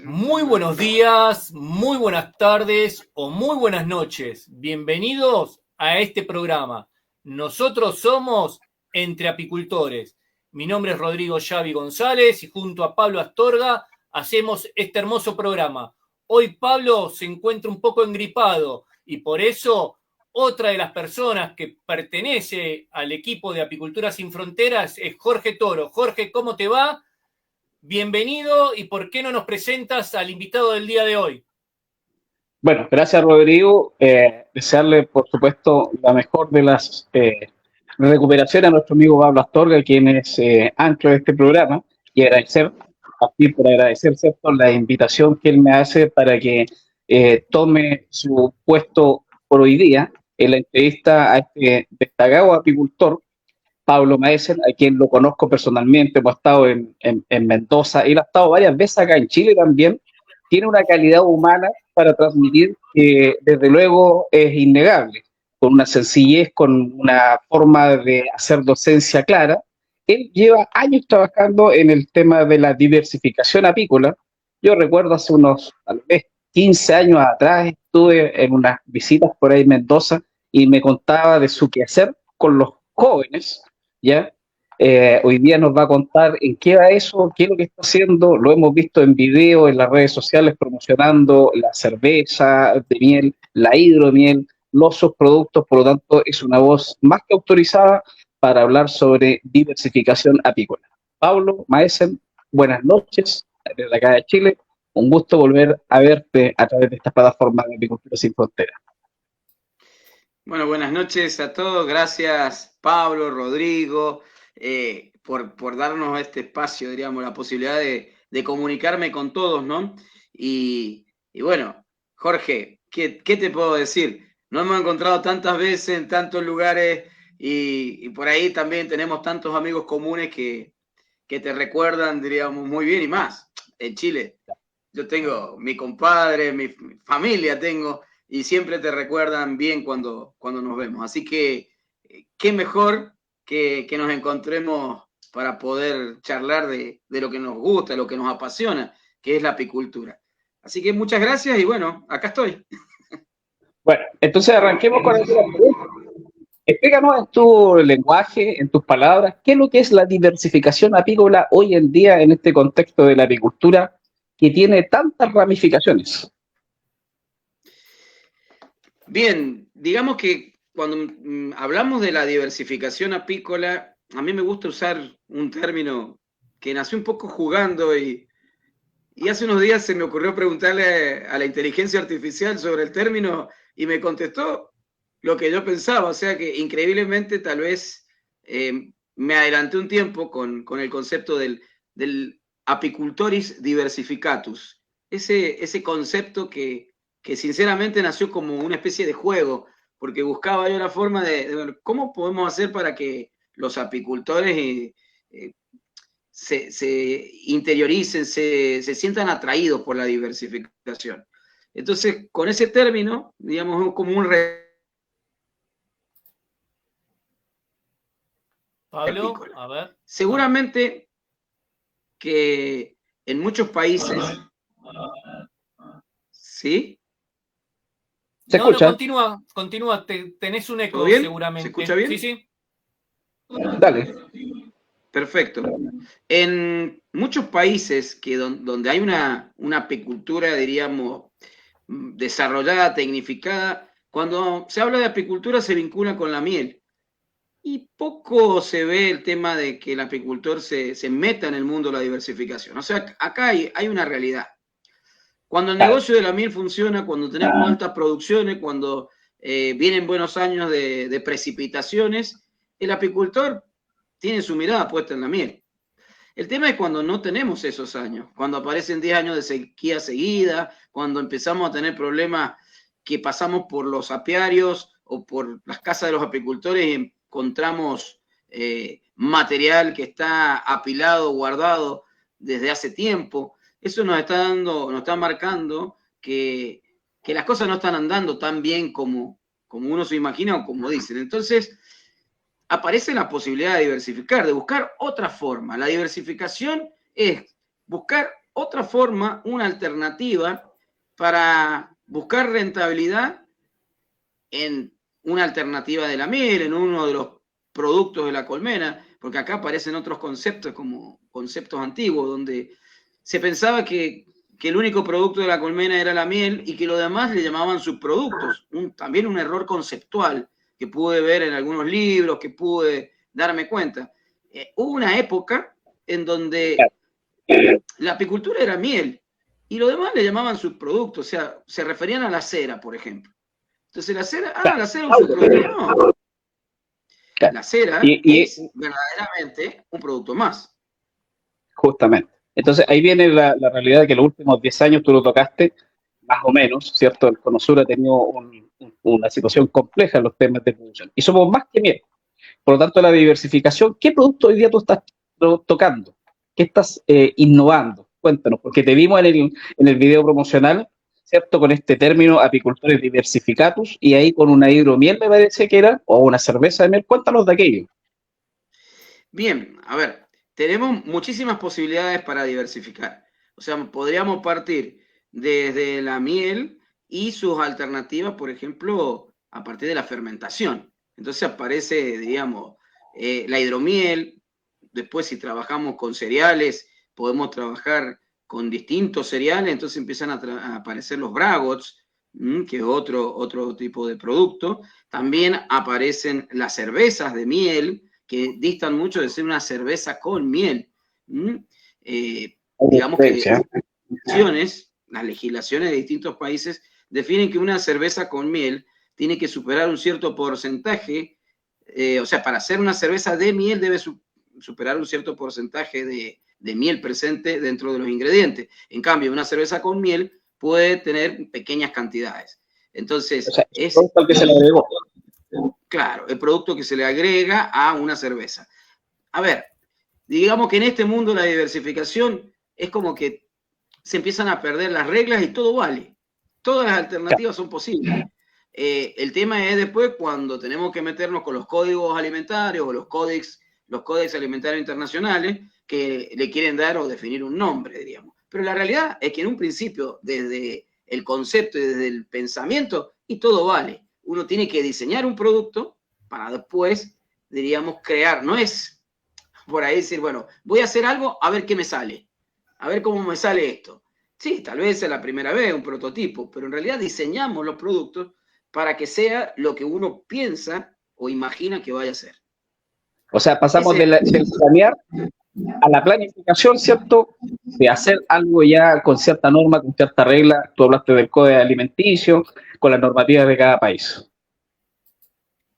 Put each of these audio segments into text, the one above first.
Muy buenos días, muy buenas tardes o muy buenas noches. Bienvenidos a este programa. Nosotros somos Entre Apicultores. Mi nombre es Rodrigo Xavi González y junto a Pablo Astorga hacemos este hermoso programa. Hoy Pablo se encuentra un poco engripado y por eso otra de las personas que pertenece al equipo de Apicultura Sin Fronteras es Jorge Toro. Jorge, ¿cómo te va? Bienvenido y ¿por qué no nos presentas al invitado del día de hoy? Bueno, gracias Rodrigo. Desearle, por supuesto, la mejor de las recuperaciones a nuestro amigo Pablo Astorga, quien es ancla de este programa, y agradecer, aquí por agradecer, ¿cierto?, la invitación que él me hace para que tome su puesto por hoy día en la entrevista a este destacado apicultor, Pablo Maesen, a quien lo conozco personalmente. Hemos estado en Mendoza, él ha estado varias veces acá en Chile también. Tiene una calidad humana para transmitir que desde luego es innegable, con una sencillez, con una forma de hacer docencia clara. Él lleva años trabajando en el tema de la diversificación apícola. Yo recuerdo hace unos, tal vez, 15 años atrás, estuve en unas visitas por ahí en Mendoza y me contaba de su quehacer con los jóvenes, ¿ya? Hoy día nos va a contar en qué va eso, qué es lo que está haciendo. Lo hemos visto en video, en las redes sociales, promocionando la cerveza de miel, la hidromiel, los subproductos. Por lo tanto, es una voz más que autorizada para hablar sobre diversificación apícola. Pablo Maesen, buenas noches desde acá de Chile. Un gusto volver a verte a través de esta plataforma de Apicultura Sin Fronteras. Bueno, buenas noches a todos. Gracias, Pablo, Rodrigo, por darnos este espacio, diríamos, la posibilidad de comunicarme con todos, ¿no? Y bueno, Jorge, ¿qué te puedo decir? Nos hemos encontrado tantas veces en tantos lugares y por ahí también tenemos tantos amigos comunes que te recuerdan, diríamos, muy bien y más. En Chile, yo tengo mi compadre, mi familia tengo, y siempre te recuerdan bien cuando nos vemos. Así que, qué mejor que nos encontremos para poder charlar de lo que nos gusta, lo que nos apasiona, que es la apicultura. Así que muchas gracias y bueno, acá estoy. Bueno, entonces arranquemos con algunas preguntas. Explícanos en tu lenguaje, en tus palabras, qué es lo que es la diversificación apícola hoy en día en este contexto de la apicultura que tiene tantas ramificaciones. Bien, digamos que cuando hablamos de la diversificación apícola, a mí me gusta usar un término que nació un poco jugando y hace unos días se me ocurrió preguntarle a la inteligencia artificial sobre el término y me contestó lo que yo pensaba, o sea que increíblemente tal vez me adelanté un tiempo con el concepto del apicultoris diversificatus, ese concepto que sinceramente nació como una especie de juego, porque buscaba yo la forma de ver cómo podemos hacer para que los apicultores se interioricen, se sientan atraídos por la diversificación. Entonces, con ese término, digamos, como un Pablo, apícola. a ver. Seguramente que en muchos países, ¿sí? ¿Se escucha? No, continúa, tenés un ¿Todo eco bien? seguramente. ¿Se escucha bien? Sí. Dale. Perfecto. En muchos países donde hay una apicultura, diríamos, desarrollada, tecnificada, cuando se habla de apicultura se vincula con la miel. Y poco se ve el tema de que el apicultor se meta en el mundo de la diversificación. O sea, acá hay una realidad. Cuando el negocio de la miel funciona, cuando tenemos altas producciones, cuando vienen buenos años de precipitaciones, el apicultor tiene su mirada puesta en la miel. El tema es cuando no tenemos esos años, cuando aparecen 10 años de sequía seguida, cuando empezamos a tener problemas que pasamos por los apiarios o por las casas de los apicultores y encontramos material que está apilado, guardado desde hace tiempo. Eso nos está marcando que las cosas no están andando tan bien como uno se imagina o como dicen. Entonces, aparece la posibilidad de diversificar, de buscar otra forma. La diversificación es buscar otra forma, una alternativa para buscar rentabilidad en una alternativa de la miel, en uno de los productos de la colmena, porque acá aparecen otros conceptos como conceptos antiguos, donde se pensaba que el único producto de la colmena era la miel y que lo demás le llamaban subproductos. También un error conceptual que pude ver en algunos libros, que pude darme cuenta. Hubo una época en donde la apicultura era miel y lo demás le llamaban subproductos, o sea, se referían a la cera, por ejemplo. Entonces la cera, la cera es un subproducto. No. La cera es verdaderamente un producto más. Justamente. Entonces ahí viene la realidad de que los últimos 10 años tú lo tocaste, más o menos, ¿cierto? El Cono Sur ha tenido una situación compleja en los temas de producción. Y somos más que miel. Por lo tanto, la diversificación, ¿qué producto hoy día tú estás tocando? ¿Qué estás innovando? Cuéntanos, porque te vimos en el video promocional, ¿cierto? Con este término, apicultores diversificatus, y ahí con una hidromiel, me parece que era, o una cerveza de miel. Cuéntanos de aquello. Bien, a ver, tenemos muchísimas posibilidades para diversificar. O sea, podríamos partir desde la miel y sus alternativas, por ejemplo, a partir de la fermentación. Entonces aparece, digamos, la hidromiel. Después, si trabajamos con cereales, podemos trabajar con distintos cereales. Entonces empiezan a aparecer los braggots, que es otro tipo de producto. También aparecen las cervezas de miel, que distan mucho de ser una cerveza con miel. Digamos que las legislaciones de distintos países definen que una cerveza con miel tiene que superar un cierto porcentaje, o sea, para hacer una cerveza de miel debe superar un cierto porcentaje de miel presente dentro de los ingredientes. En cambio, una cerveza con miel puede tener pequeñas cantidades. Entonces, o sea, es el que se le agregó. Claro, el producto que se le agrega a una cerveza. A ver, digamos que en este mundo la diversificación es como que se empiezan a perder las reglas y todo vale. Todas las alternativas son posibles. El tema es después cuando tenemos que meternos con los códigos alimentarios o los códex alimentarios internacionales que le quieren dar o definir un nombre, diríamos. Pero la realidad es que en un principio, desde el concepto y desde el pensamiento, y todo vale. Uno tiene que diseñar un producto para después, diríamos, crear. No es por ahí decir, bueno, voy a hacer algo a ver qué me sale, a ver cómo me sale esto. Sí, tal vez es la primera vez, un prototipo, pero en realidad diseñamos los productos para que sea lo que uno piensa o imagina que vaya a ser. O sea, pasamos del planear a la planificación, ¿cierto? De hacer algo ya con cierta norma, con cierta regla. Tú hablaste del código alimenticio, con las normativas de cada país.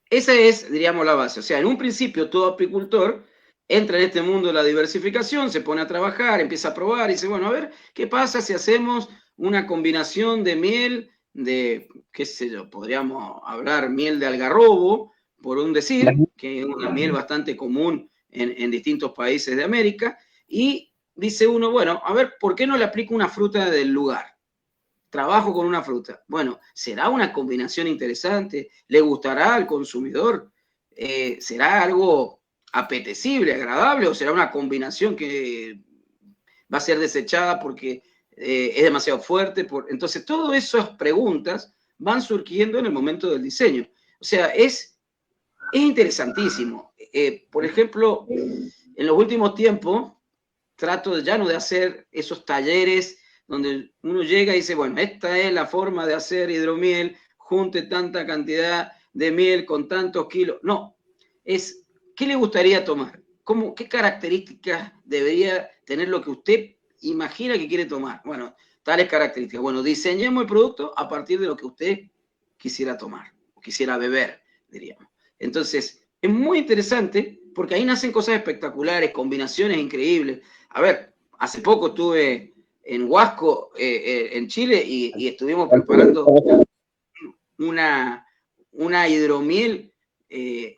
Esa es, diríamos, la base. O sea, en un principio todo apicultor entra en este mundo de la diversificación, se pone a trabajar, empieza a probar y dice, bueno, a ver, ¿qué pasa si hacemos una combinación de miel de, qué sé yo, podríamos hablar miel de algarrobo, por un decir, que es una miel bastante común en distintos países de América, y dice uno, bueno, a ver, ¿por qué no le aplico una fruta del lugar? Trabajo con una fruta. Bueno, ¿será una combinación interesante? ¿Le gustará al consumidor? ¿Será algo apetecible, agradable, o será una combinación que va a ser desechada porque es demasiado fuerte? Entonces, todas esas preguntas van surgiendo en el momento del diseño. O sea, es interesantísimo. Por ejemplo, en los últimos tiempos, trato ya no de hacer esos talleres donde uno llega y dice, bueno, esta es la forma de hacer hidromiel, junte tanta cantidad de miel con tantos kilos. No, es, ¿qué le gustaría tomar? ¿Qué características debería tener lo que usted imagina que quiere tomar? Bueno, tales características. Bueno, diseñemos el producto a partir de lo que usted quisiera tomar, o quisiera beber, diríamos. Entonces, es muy interesante porque ahí nacen cosas espectaculares, combinaciones increíbles. A ver, hace poco estuve en Huasco, en Chile, y estuvimos preparando una hidromiel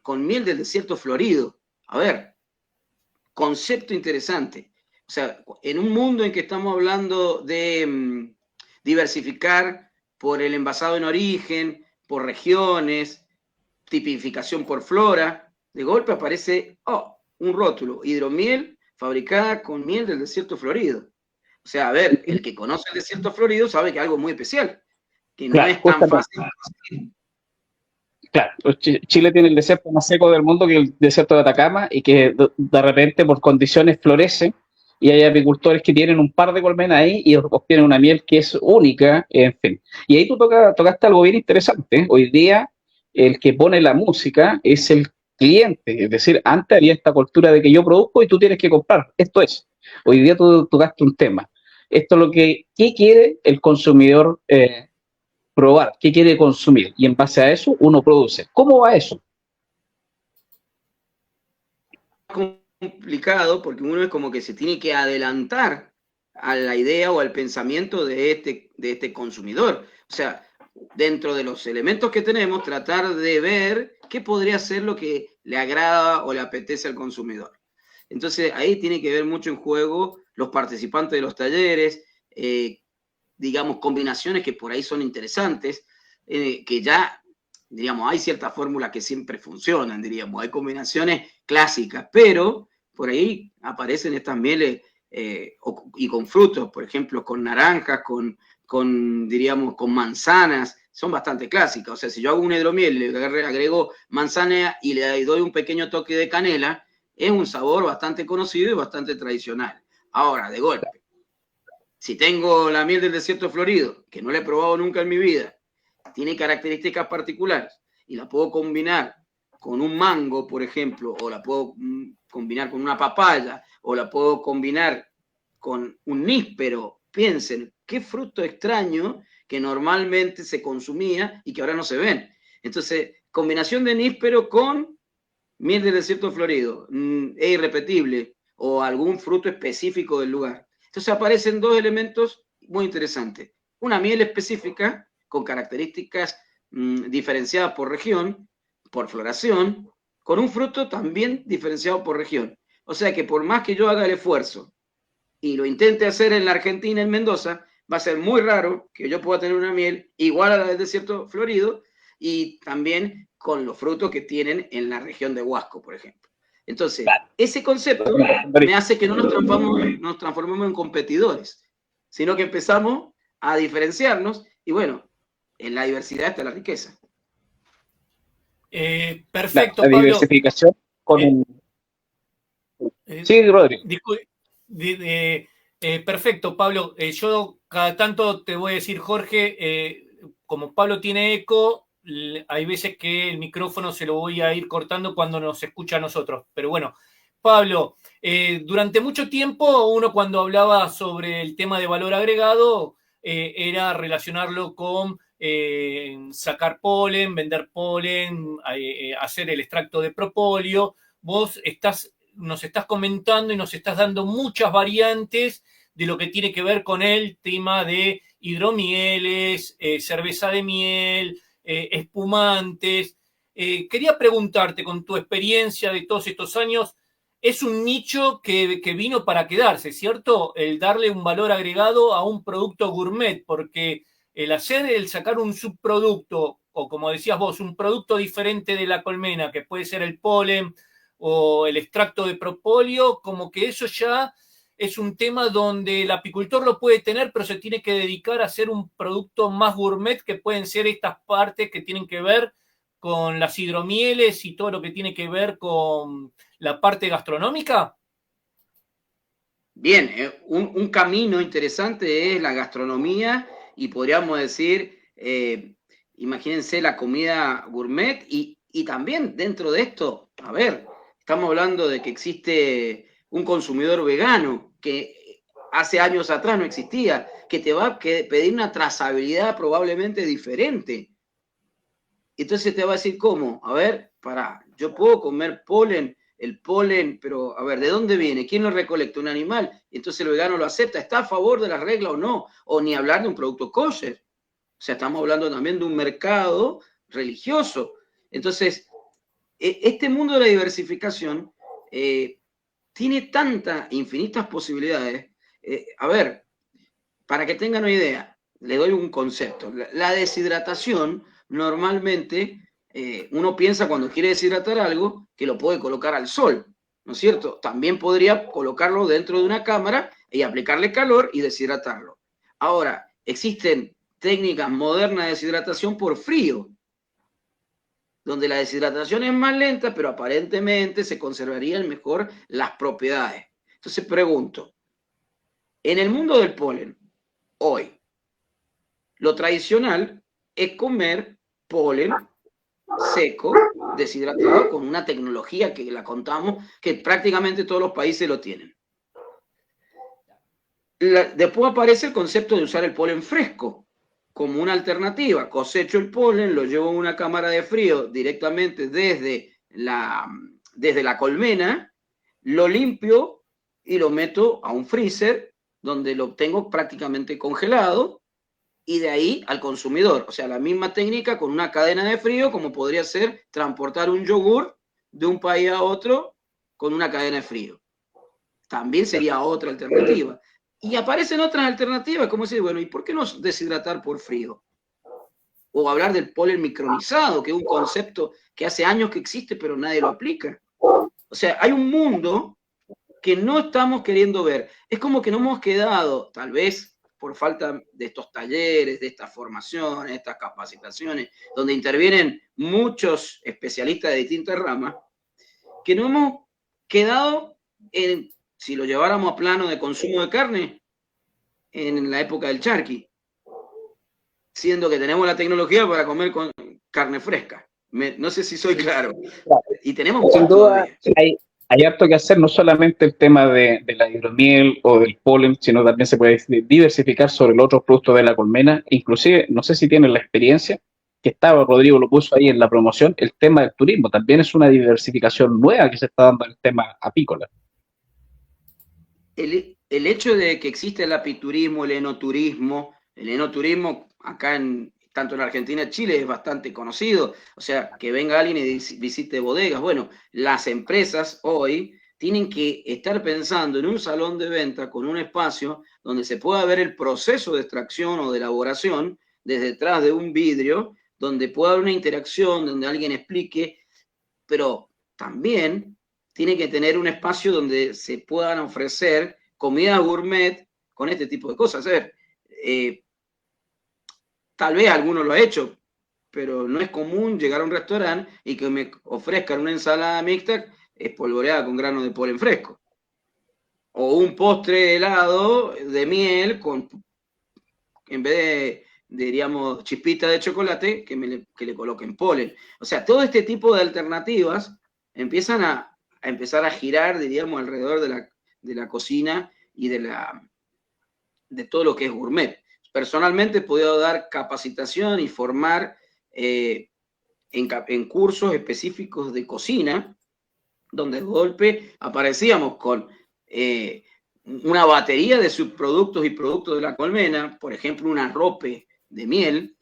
con miel del desierto florido. A ver, concepto interesante. O sea, en un mundo en que estamos hablando de diversificar por el envasado en origen, por regiones, tipificación por flora, de golpe aparece un rótulo, hidromiel fabricada con miel del desierto florido. O sea, a ver, el que conoce el desierto florido sabe que es algo muy especial, que no Claro, es tan justamente. fácil de conseguir. Claro, pues Chile tiene el desierto más seco del mundo, que es el desierto de Atacama, y que de repente por condiciones florece, y hay apicultores que tienen un par de colmenas ahí y obtienen una miel que es única, en fin. Y ahí tú tocaste algo bien interesante, ¿eh? Hoy día el que pone la música es el cliente, es decir, antes había esta cultura de que yo produzco y tú tienes que comprar. Esto es, hoy día tú tocaste un tema. Esto es lo que, ¿qué quiere el consumidor? Probar qué quiere consumir y en base a eso uno produce. ¿Cómo va eso? Complicado porque uno es como que se tiene que adelantar a la idea o al pensamiento de este consumidor. O sea, dentro de los elementos que tenemos, tratar de ver qué podría ser lo que le agrada o le apetece al consumidor. Entonces, ahí tiene que ver mucho en juego los participantes de los talleres, digamos, combinaciones que por ahí son interesantes, que ya, diríamos, hay ciertas fórmulas que siempre funcionan, diríamos, hay combinaciones clásicas, pero por ahí aparecen estas mieles y con frutos, por ejemplo, con naranjas, diríamos, con manzanas, son bastante clásicas. O sea, si yo hago un hidromiel, le agrego manzana y le doy un pequeño toque de canela, es un sabor bastante conocido y bastante tradicional. Ahora, de golpe, si tengo la miel del desierto florido, que no la he probado nunca en mi vida, tiene características particulares y la puedo combinar con un mango, por ejemplo, o la puedo combinar con una papaya, o la puedo combinar con un níspero. Piensen, qué fruto extraño que normalmente se consumía y que ahora no se ven. Entonces, combinación de níspero con miel del desierto florido, es irrepetible, o algún fruto específico del lugar. Entonces aparecen dos elementos muy interesantes. Una miel específica con características diferenciadas por región, por floración, con un fruto también diferenciado por región. O sea que por más que yo haga el esfuerzo y lo intente hacer en la Argentina, en Mendoza, va a ser muy raro que yo pueda tener una miel igual a la del desierto florido y también con los frutos que tienen en la región de Huasco, por ejemplo. Entonces, ese concepto me hace que no nos transformemos en competidores, sino que empezamos a diferenciarnos y bueno, en la diversidad está la riqueza. Perfecto, La Pablo. diversificación con sí, Rodrigo. Perfecto, Pablo. Yo cada tanto te voy a decir, Jorge, como Pablo tiene eco, hay veces que el micrófono se lo voy a ir cortando cuando nos escucha a nosotros. Pero bueno, Pablo, durante mucho tiempo uno cuando hablaba sobre el tema de valor agregado era relacionarlo con sacar polen, vender polen, hacer el extracto de propóleo. Vos nos estás comentando y nos estás dando muchas variantes de lo que tiene que ver con el tema de hidromieles, cerveza de miel, espumantes. Quería preguntarte, con tu experiencia de todos estos años, es un nicho que vino para quedarse, ¿cierto? El darle un valor agregado a un producto gourmet, porque el sacar un subproducto, o como decías vos, un producto diferente de la colmena, que puede ser el polen o el extracto de propóleo, como que eso ya es un tema donde el apicultor lo puede tener, pero se tiene que dedicar a hacer un producto más gourmet, que pueden ser estas partes que tienen que ver con las hidromieles y todo lo que tiene que ver con la parte gastronómica. Bien, un camino interesante es la gastronomía y podríamos decir, imagínense la comida gourmet y también dentro de esto, a ver, estamos hablando de que existe un consumidor vegano que hace años atrás no existía, que te va a pedir una trazabilidad probablemente diferente. Entonces te va a decir, ¿cómo? A ver, yo puedo comer polen, el polen, pero a ver, ¿de dónde viene? ¿Quién lo recolecta? ¿Un animal? Entonces el vegano lo acepta, ¿está a favor de la regla o no? O ni hablar de un producto kosher. O sea, estamos hablando también de un mercado religioso. Entonces, este mundo de la diversificación tiene tantas, infinitas posibilidades. A ver, para que tengan una idea, le doy un concepto. La deshidratación normalmente uno piensa cuando quiere deshidratar algo que lo puede colocar al sol. ¿no es cierto? También podría colocarlo dentro de una cámara y aplicarle calor y deshidratarlo. Ahora, existen técnicas modernas de deshidratación por frío, donde la deshidratación es más lenta, pero aparentemente se conservarían mejor las propiedades. Entonces pregunto, en el mundo del polen, hoy, lo tradicional es comer polen seco, deshidratado, con una tecnología que la contamos, que prácticamente todos los países lo tienen. Después aparece el concepto de usar el polen fresco como una alternativa. Cosecho el polen, lo llevo a una cámara de frío directamente desde la colmena, lo limpio y lo meto a un freezer donde lo tengo prácticamente congelado y de ahí al consumidor. O sea, la misma técnica con una cadena de frío como podría ser transportar un yogur de un país a otro con una cadena de frío. También sería otra alternativa. Y aparecen otras alternativas, como decir, bueno, ¿y por qué no deshidratar por frío? O hablar del polen micronizado, que es un concepto que hace años que existe, pero nadie lo aplica. O sea, hay un mundo que no estamos queriendo ver. Es como que no hemos quedado, tal vez por falta de estos talleres, de estas formaciones, de estas capacitaciones, donde intervienen muchos especialistas de distintas ramas, que no hemos quedado en, si lo lleváramos a plano de consumo de carne, en la época del charqui, siendo que tenemos la tecnología para comer con carne fresca. No sé si soy claro. Y tenemos sin duda, hay harto que hacer, no solamente el tema de la hidromiel o del polen, sino también se puede diversificar sobre los otros productos de la colmena. Inclusive, no sé si tienen la experiencia, que estaba, Rodrigo lo puso ahí en la promoción, el tema del turismo. También es una diversificación nueva que se está dando en el tema apícola. El hecho de que existe el apiturismo, el enoturismo acá tanto en Argentina y Chile es bastante conocido, o sea, que venga alguien y visite bodegas. Bueno, las empresas hoy tienen que estar pensando en un salón de venta con un espacio donde se pueda ver el proceso de extracción o de elaboración desde detrás de un vidrio, donde pueda haber una interacción, donde alguien explique, pero también tiene que tener un espacio donde se puedan ofrecer comida gourmet con este tipo de cosas. A ver, tal vez alguno lo ha hecho, pero no es común llegar a un restaurante y que me ofrezcan una ensalada mixta espolvoreada con granos de polen fresco. O un postre de helado de miel con, en vez de diríamos, chispita de chocolate, que le coloquen polen. O sea, todo este tipo de alternativas empiezan a empezar a girar, diríamos, alrededor de la cocina y de todo lo que es gourmet. Personalmente he podido dar capacitación y formar en cursos específicos de cocina, donde de golpe aparecíamos con una batería de subproductos y productos de la colmena, por ejemplo, un arrope de miel,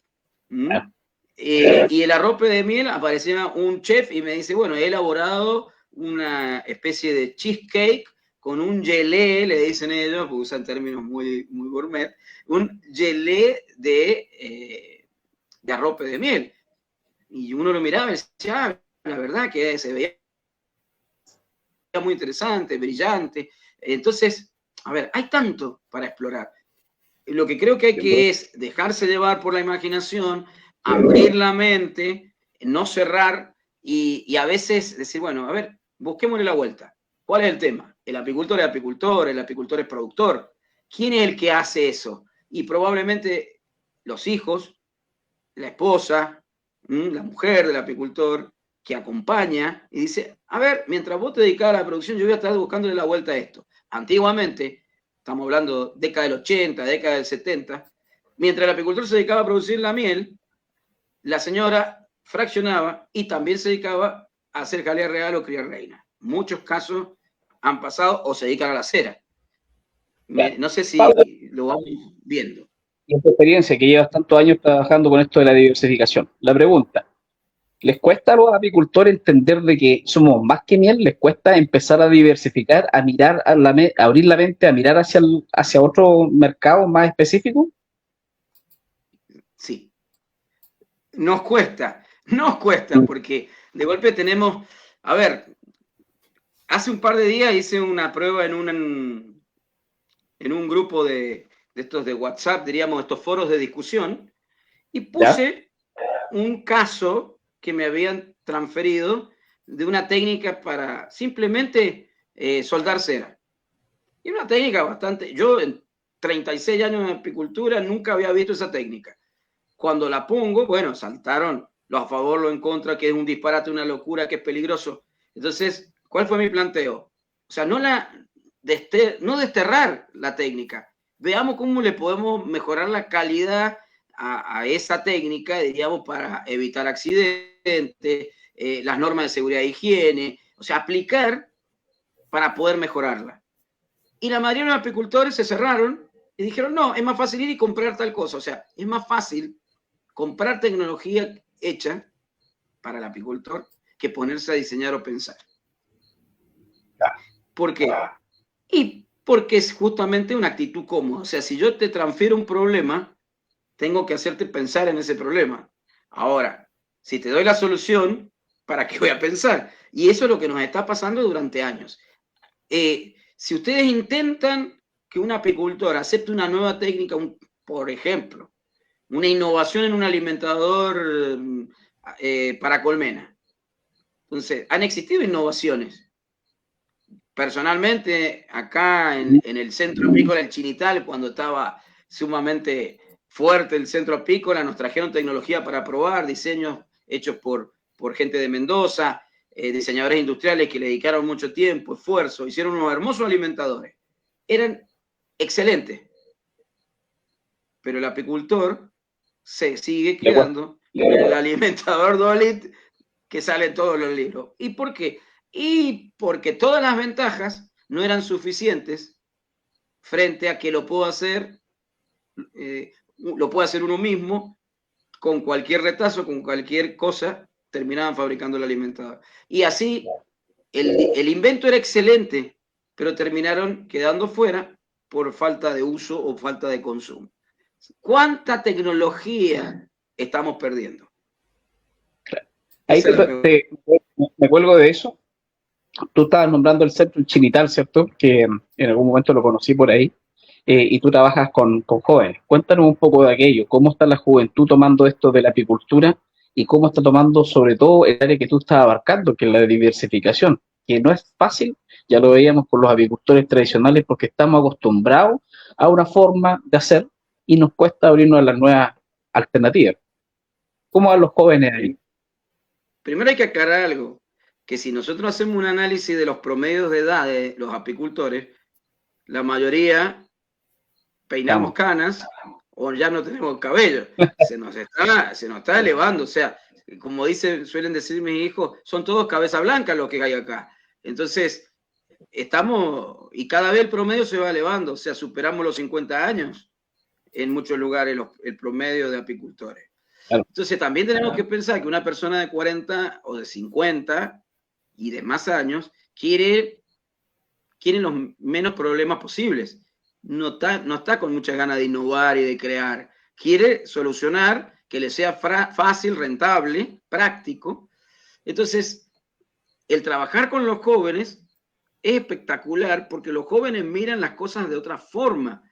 y el arrope de miel aparecía un chef y me dice, bueno, he elaborado una especie de cheesecake con un gelé, le dicen ellos, porque usan términos muy, muy gourmet, un gelé de arrope de miel. Y uno lo miraba y decía, ah, la verdad que se veía muy interesante, brillante. Entonces, a ver, hay tanto para explorar. Lo que creo que hay que es dejarse llevar por la imaginación, abrir la mente, no cerrar y a veces decir, bueno, a ver, busquémosle la vuelta. ¿Cuál es el tema? El apicultor es productor. ¿Quién es el que hace eso? Y probablemente los hijos, la esposa, la mujer del apicultor, que acompaña y dice, a ver, mientras vos te dedicás a la producción, yo voy a estar buscándole la vuelta a esto. Antiguamente, estamos hablando década del 80, década del 70, mientras el apicultor se dedicaba a producir la miel, la señora fraccionaba y también se dedicaba a hacer jalea real o criar reina. Muchos casos han pasado o se dedican a la cera. No sé si lo vamos viendo. Y en tu experiencia, que llevas tantos años trabajando con esto de la diversificación, la pregunta, ¿les cuesta a los apicultores entender de que somos más que miel? ¿Les cuesta empezar a diversificar, a mirar, a abrir la mente, a mirar hacia otro mercado más específico? Sí. Nos cuesta, porque de golpe tenemos, a ver, hace un par de días hice una prueba en un grupo de estos de WhatsApp, diríamos, estos foros de discusión, y puse un caso que me habían transferido de una técnica para simplemente soldar cera. Y una técnica bastante... Yo en 36 años de apicultura nunca había visto esa técnica. Cuando la pongo, bueno, saltaron los a favor, los en contra, que es un disparate, una locura, que es peligroso. Entonces, ¿cuál fue mi planteo? O sea, no desterrar la técnica. Veamos cómo le podemos mejorar la calidad a esa técnica, diríamos, para evitar accidentes, las normas de seguridad e higiene, o sea, aplicar para poder mejorarla. Y la mayoría de los apicultores se cerraron y dijeron, no, es más fácil ir y comprar tal cosa. O sea, es más fácil comprar tecnología hecha para el apicultor que ponerse a diseñar o pensar. ¿Por qué? Y porque es justamente una actitud cómoda. O sea, si yo te transfiero un problema, tengo que hacerte pensar en ese problema. Ahora, si te doy la solución, ¿para qué voy a pensar? Y eso es lo que nos está pasando durante años. Si ustedes intentan que un apicultor acepte una nueva técnica, por ejemplo, una innovación en un alimentador para colmena. Entonces, han existido innovaciones. Personalmente, acá en el centro apícola del Chinital, cuando estaba sumamente fuerte el centro apícola, nos trajeron tecnología para probar, diseños hechos por gente de Mendoza, diseñadores industriales que le dedicaron mucho tiempo, esfuerzo, hicieron unos hermosos alimentadores. Eran excelentes. Pero el apicultor se sigue quedando con el alimentador Dolit que sale en todos los libros. ¿Y por qué? Y porque todas las ventajas no eran suficientes frente a que lo puedo hacer uno mismo con cualquier retazo, con cualquier cosa, terminaban fabricando el alimentador. Y así, el invento era excelente, pero terminaron quedando fuera por falta de uso o falta de consumo. ¿Cuánta tecnología estamos perdiendo? Ahí me cuelgo de eso. Tú estabas nombrando el centro Chinital, ¿cierto? Que en algún momento lo conocí por ahí. Y tú trabajas con jóvenes. Cuéntanos un poco de aquello. ¿Cómo está la juventud tomando esto de la apicultura? Y cómo está tomando sobre todo el área que tú estás abarcando, que es la diversificación, que no es fácil, ya lo veíamos con los apicultores tradicionales, porque estamos acostumbrados a una forma de hacer y nos cuesta abrirnos a las nuevas alternativas. ¿Cómo van los jóvenes ahí? Primero hay que aclarar algo, que si nosotros hacemos un análisis de los promedios de edad de los apicultores, la mayoría peinamos canas o ya no tenemos cabello. Se nos está elevando. O sea, como suelen decir mis hijos, son todos cabeza blanca los que hay acá. Entonces, y cada vez el promedio se va elevando. O sea, superamos los 50 años en muchos lugares el promedio de apicultores. Claro. Entonces, también tenemos que pensar que una persona de 40 o de 50 y de más años quiere los menos problemas posibles. No está con muchas ganas de innovar y de crear. Quiere solucionar que le sea fácil, rentable, práctico. Entonces, el trabajar con los jóvenes es espectacular porque los jóvenes miran las cosas de otra forma.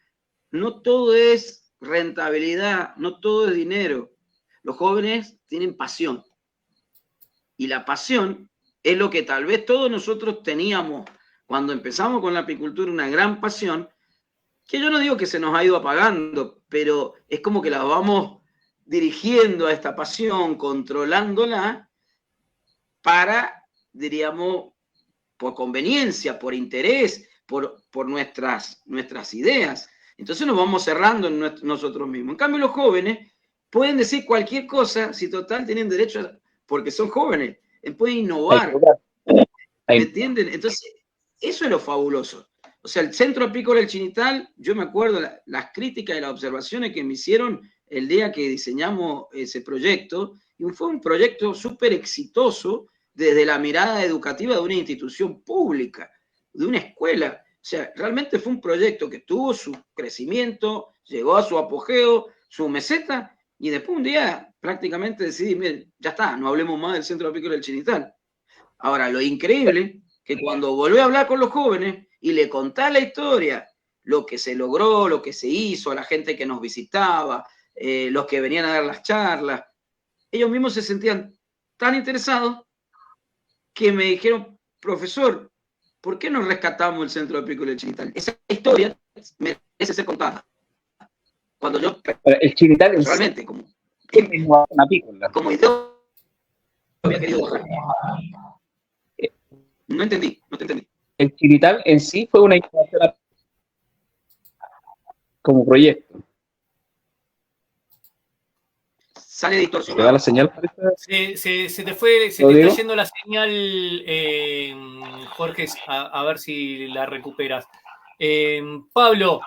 No todo es rentabilidad, no todo es dinero. Los jóvenes tienen pasión. Y la pasión es lo que tal vez todos nosotros teníamos cuando empezamos con la apicultura, una gran pasión, que yo no digo que se nos ha ido apagando, pero es como que la vamos dirigiendo a esta pasión, controlándola para, diríamos, por conveniencia, por interés, por nuestras ideas. Entonces nos vamos cerrando en nosotros mismos. En cambio, los jóvenes pueden decir cualquier cosa, si total tienen derecho, porque son jóvenes, pueden innovar. ¿Me entienden? Entonces, eso es lo fabuloso. O sea, el centro apícola del Chinital, yo me acuerdo las críticas y las observaciones que me hicieron el día que diseñamos ese proyecto, y fue un proyecto súper exitoso desde la mirada educativa de una institución pública, de una escuela. O sea, realmente fue un proyecto que tuvo su crecimiento, llegó a su apogeo, su meseta, y después un día prácticamente decidí, miren, ya está, no hablemos más del centro apícola del Chinital. Ahora, lo increíble que cuando volvió a hablar con los jóvenes y le contaba la historia, lo que se logró, lo que se hizo, a la gente que nos visitaba, los que venían a dar las charlas, ellos mismos se sentían tan interesados que me dijeron, profesor, ¿por qué no rescatamos el Centro Apícola del Chinital? Esa historia merece ser contada. Cuando yo, el Chinital es realmente, como apícola. Como idea, había querido borrar. No entendí. El Chinital en sí fue una innovación como proyecto. Sale distorsionado. ¿Te da la señal? Se te está yendo la señal, Jorge, a ver si la recuperas. Pablo,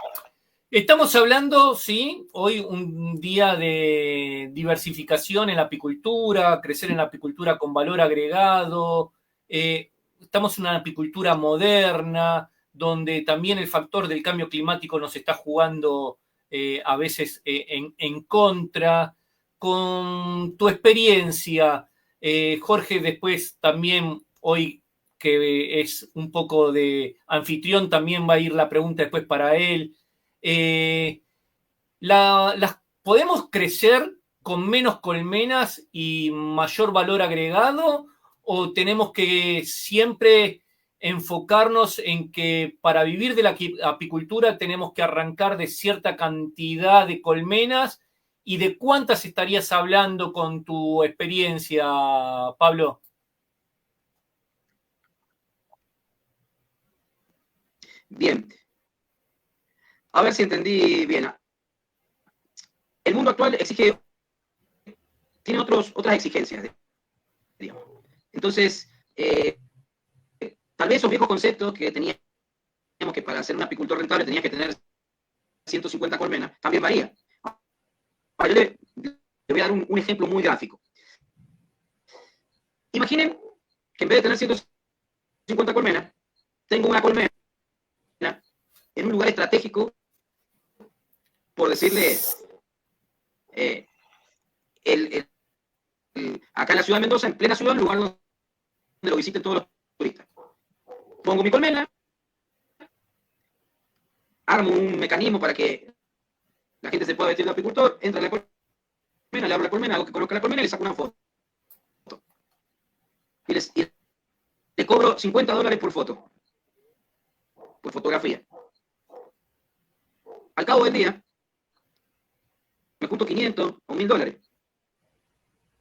estamos hablando, sí, hoy un día de diversificación en la apicultura, crecer en la apicultura con valor agregado. Estamos en una apicultura moderna, donde también el factor del cambio climático nos está jugando a veces en contra. Con tu experiencia, Jorge, después también hoy que es un poco de anfitrión, también va a ir la pregunta después para él. ¿Podemos crecer con menos colmenas y mayor valor agregado? ¿O tenemos que siempre enfocarnos en que para vivir de la apicultura tenemos que arrancar de cierta cantidad de colmenas? ¿Y de cuántas estarías hablando con tu experiencia, Pablo? Bien. A ver si entendí bien. El mundo actual tiene otras exigencias, digamos. Entonces, tal vez esos viejos conceptos que teníamos que para ser un apicultor rentable tenías que tener 150 colmenas, también varía. Yo le voy a dar un ejemplo muy gráfico. Imaginen que en vez de tener 150 colmenas, tengo una colmena en un lugar estratégico, por decirle, acá en la ciudad de Mendoza, en plena ciudad, un lugar donde lo visiten todos los turistas. Pongo mi colmena, armo un mecanismo para que la gente se pueda vestir de apicultor, entra en la colmena, le abro la colmena, hago que coloque la colmena y le saco una foto. Y le cobro $50 por foto, por fotografía. Al cabo del día, me junto 500 o $1000.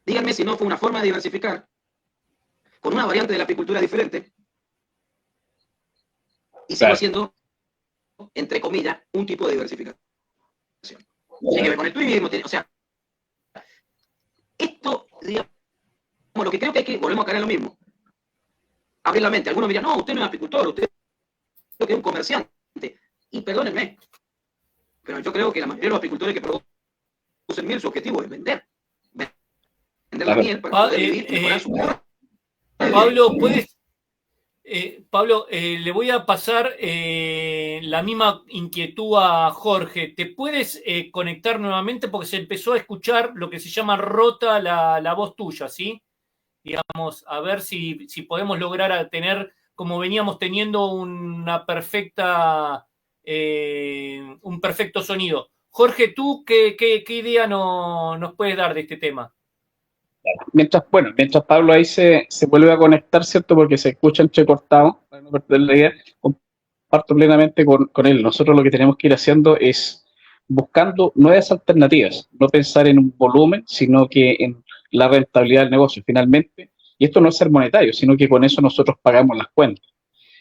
Díganme si no fue una forma de diversificar, con una variante de la apicultura diferente, y sigo haciendo, entre comillas, un tipo de diversificación. Tiene que ver con el turismo, o sea, esto, digamos, lo que creo que hay que, volvemos a caer en lo mismo, abrir la mente. Algunos me dirán, no, usted no es apicultor, usted es un comerciante. Y perdónenme, pero yo creo que la mayoría de los apicultores que producen miel, su objetivo es vender la miel para poder vivir, mejorar su vida. Pablo, Pablo, le voy a pasar la misma inquietud a Jorge. ¿Te puedes conectar nuevamente? Porque se empezó a escuchar lo que se llama rota la voz tuya, ¿sí? Digamos, a ver si podemos lograr tener, como veníamos teniendo, un perfecto sonido. Jorge, ¿tú qué idea nos puedes dar de este tema? Mientras Pablo ahí se vuelve a conectar, ¿cierto? Porque se escucha entrecortado, para no perder la idea, comparto plenamente con él. Nosotros lo que tenemos que ir haciendo es buscando nuevas alternativas, no pensar en un volumen, sino que en la rentabilidad del negocio, finalmente. Y esto no es ser monetario, sino que con eso nosotros pagamos las cuentas.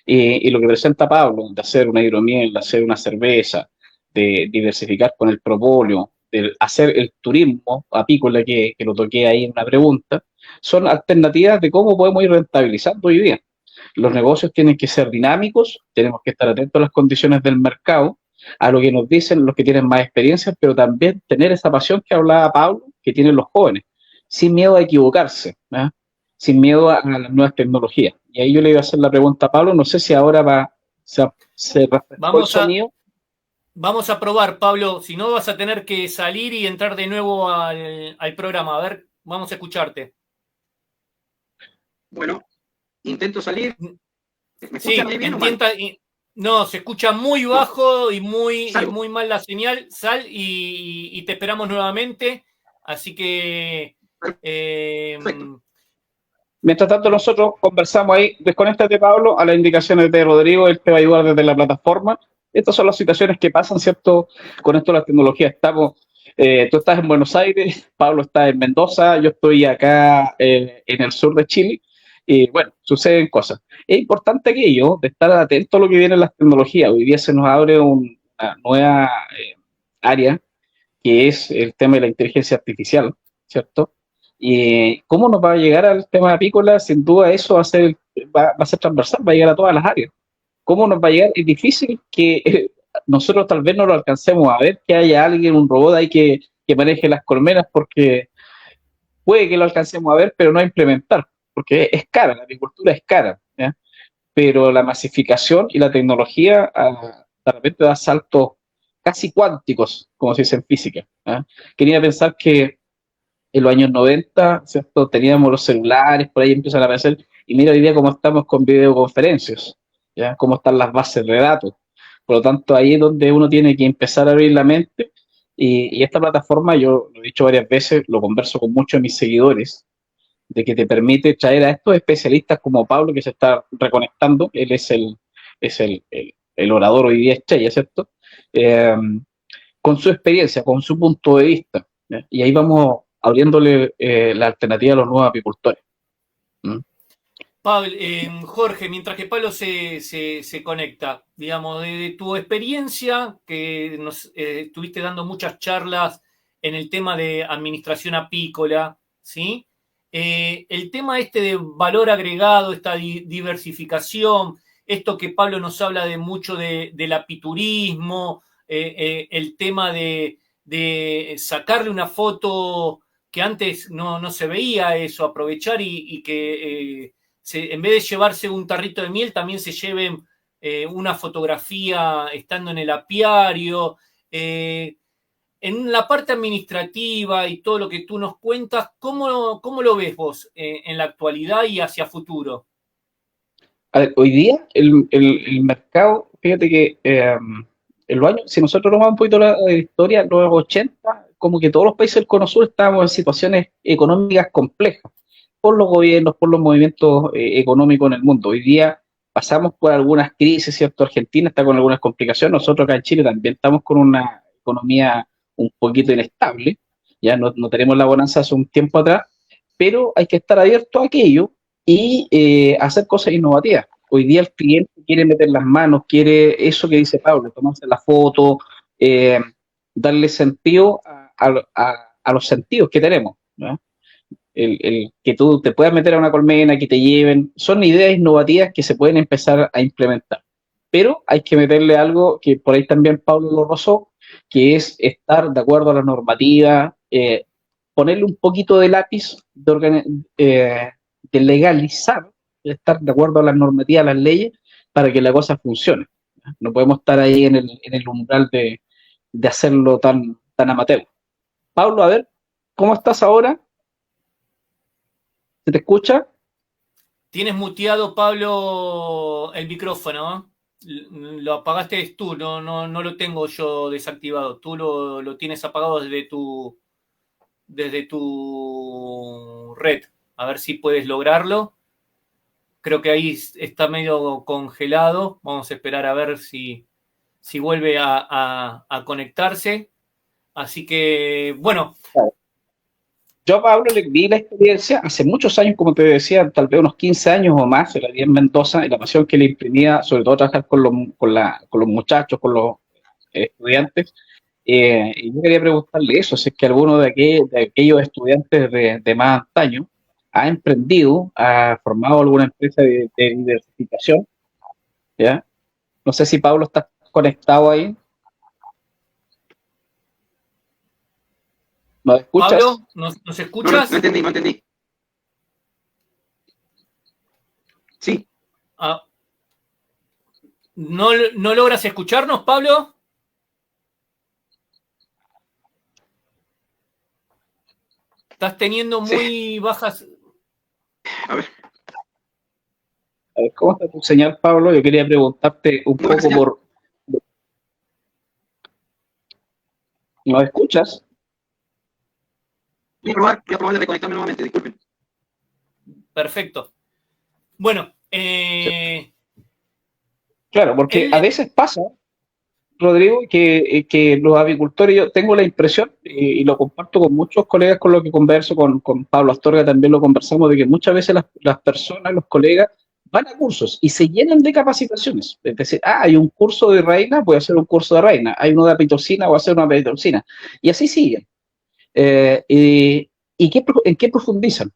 Y lo que presenta Pablo, de hacer una hidromiel, de hacer una cerveza, de diversificar con el propóleo, de hacer el turismo apícola que lo toqué ahí en una pregunta, son alternativas de cómo podemos ir rentabilizando hoy día. Los negocios tienen que ser dinámicos, tenemos que estar atentos a las condiciones del mercado, a lo que nos dicen los que tienen más experiencia, pero también tener esa pasión que hablaba Pablo, que tienen los jóvenes, sin miedo a equivocarse, ¿eh? Sin miedo a las nuevas tecnologías. Y ahí yo le iba a hacer la pregunta a Pablo, no sé si ahora se refrescó el sonido. Vamos a probar, Pablo, si no vas a tener que salir y entrar de nuevo al programa. A ver, vamos a escucharte. Bueno, intento salir. ¿Me Sí, escuchan bien o mal? no, se escucha muy bajo y muy mal la señal. Sal y te esperamos nuevamente. Así que Perfecto. Mientras tanto, nosotros conversamos ahí, desconéctate Pablo, a las indicaciones de Rodrigo, él te va a ayudar desde la plataforma. Estas son las situaciones que pasan, ¿cierto? Con esto de la tecnología. Tú estás en Buenos Aires, Pablo está en Mendoza, yo estoy acá en el sur de Chile, y bueno, suceden cosas. Es importante aquello de estar atento a lo que viene en las tecnologías. Hoy día se nos abre una nueva área que es el tema de la inteligencia artificial, ¿cierto? Y cómo nos va a llegar al tema apícola, sin duda eso va a ser transversal, va a llegar a todas las áreas. ¿Cómo nos va a llegar? Es difícil que nosotros tal vez no lo alcancemos a ver, que haya alguien, un robot ahí que maneje las colmenas, porque puede que lo alcancemos a ver, pero no a implementar, porque es cara, la agricultura es cara, ¿ya? Pero la masificación y la tecnología de repente da saltos casi cuánticos, como se dice en física. ¿Ah? Quería pensar que en los años 90, ¿cierto? Teníamos los celulares, por ahí empiezan a aparecer, y mira hoy día cómo estamos con videoconferencias, ¿ya? Cómo están las bases de datos. Por lo tanto, ahí es donde uno tiene que empezar a abrir la mente, y esta plataforma, yo lo he dicho varias veces, lo converso con muchos de mis seguidores, de que te permite traer a estos especialistas como Pablo, que se está reconectando, él es el orador hoy día estrella, ¿cierto? Eh, con su experiencia, con su punto de vista, ¿ya? Y ahí vamos abriéndole la alternativa a los nuevos apicultores. ¿Mm? Pablo, Jorge, mientras que Pablo se conecta, digamos, de tu experiencia, que nos estuviste dando muchas charlas en el tema de administración apícola, ¿sí? El tema este de valor agregado, esta diversificación, esto que Pablo nos habla de mucho del apiturismo, el tema de sacarle una foto que antes no se veía eso, aprovechar y que en vez de llevarse un tarrito de miel, también se lleven una fotografía estando en el apiario. En la parte administrativa y todo lo que tú nos cuentas, ¿cómo lo ves vos en la actualidad y hacia futuro? A ver, hoy día el mercado, fíjate que en los años, si nosotros nos vamos un poquito a la historia, los 80, como que todos los países del Cono Sur estábamos en situaciones económicas complejas, por los gobiernos, por los movimientos económicos en el mundo. Hoy día pasamos por algunas crisis, ¿cierto? Argentina está con algunas complicaciones, nosotros acá en Chile también estamos con una economía un poquito inestable, ya no tenemos la bonanza hace un tiempo atrás, pero hay que estar abierto a aquello y hacer cosas innovativas. Hoy día el cliente quiere meter las manos, quiere eso que dice Pablo, tomarse la foto, eh, darle sentido a los sentidos que tenemos, ¿no? El que tú te puedas meter a una colmena, que te lleven, son ideas innovativas que se pueden empezar a implementar. Pero hay que meterle algo que por ahí también Pablo lo rozó, que es estar de acuerdo a la normativa, ponerle un poquito de lápiz de legalizar, de estar de acuerdo a las normativas, a las leyes, para que la cosa funcione. No podemos estar ahí en el umbral de hacerlo tan amateur. Pablo, a ver, ¿cómo estás ahora? ¿Se te escucha? Tienes muteado, Pablo, el micrófono, ¿eh? Lo apagaste tú, no lo tengo yo desactivado. Tú lo tienes apagado desde tu red. A ver si puedes lograrlo. Creo que ahí está medio congelado. Vamos a esperar a ver si vuelve a conectarse. Así que, bueno. Yo a Pablo le vi la experiencia hace muchos años, como te decía, tal vez unos 15 años o más, en la vida en Mendoza, y la pasión que le imprimía, sobre todo trabajar con los muchachos, con los estudiantes. Y yo quería preguntarle eso, si es que alguno de aquellos estudiantes de más antaño ha emprendido, ha formado alguna empresa de diversificación, ¿ya? No sé si Pablo está conectado ahí. ¿Nos escuchas? Pablo, ¿nos No, no escuchas? entendí, no entendí. Sí, Ah, ¿no logras escucharnos, Pablo? Estás teniendo sí. muy bajas. A ver. A ver, ¿Cómo está tu señal, Pablo? Yo quería preguntarte un poco por... ¿No escuchas? Voy a probar de reconectarme nuevamente, disculpen. Perfecto. Bueno, Claro, porque a veces pasa, Rodrigo, que los apicultores, yo tengo la impresión, y lo comparto con muchos colegas con los que converso, con Pablo Astorga también lo conversamos, de que muchas veces las personas, los colegas, van a cursos y se llenan de capacitaciones. Es decir, hay un curso de reina, voy a hacer un curso de reina, hay uno de apitocina, voy a hacer una apitocina. Y así siguen. ¿En qué profundizan?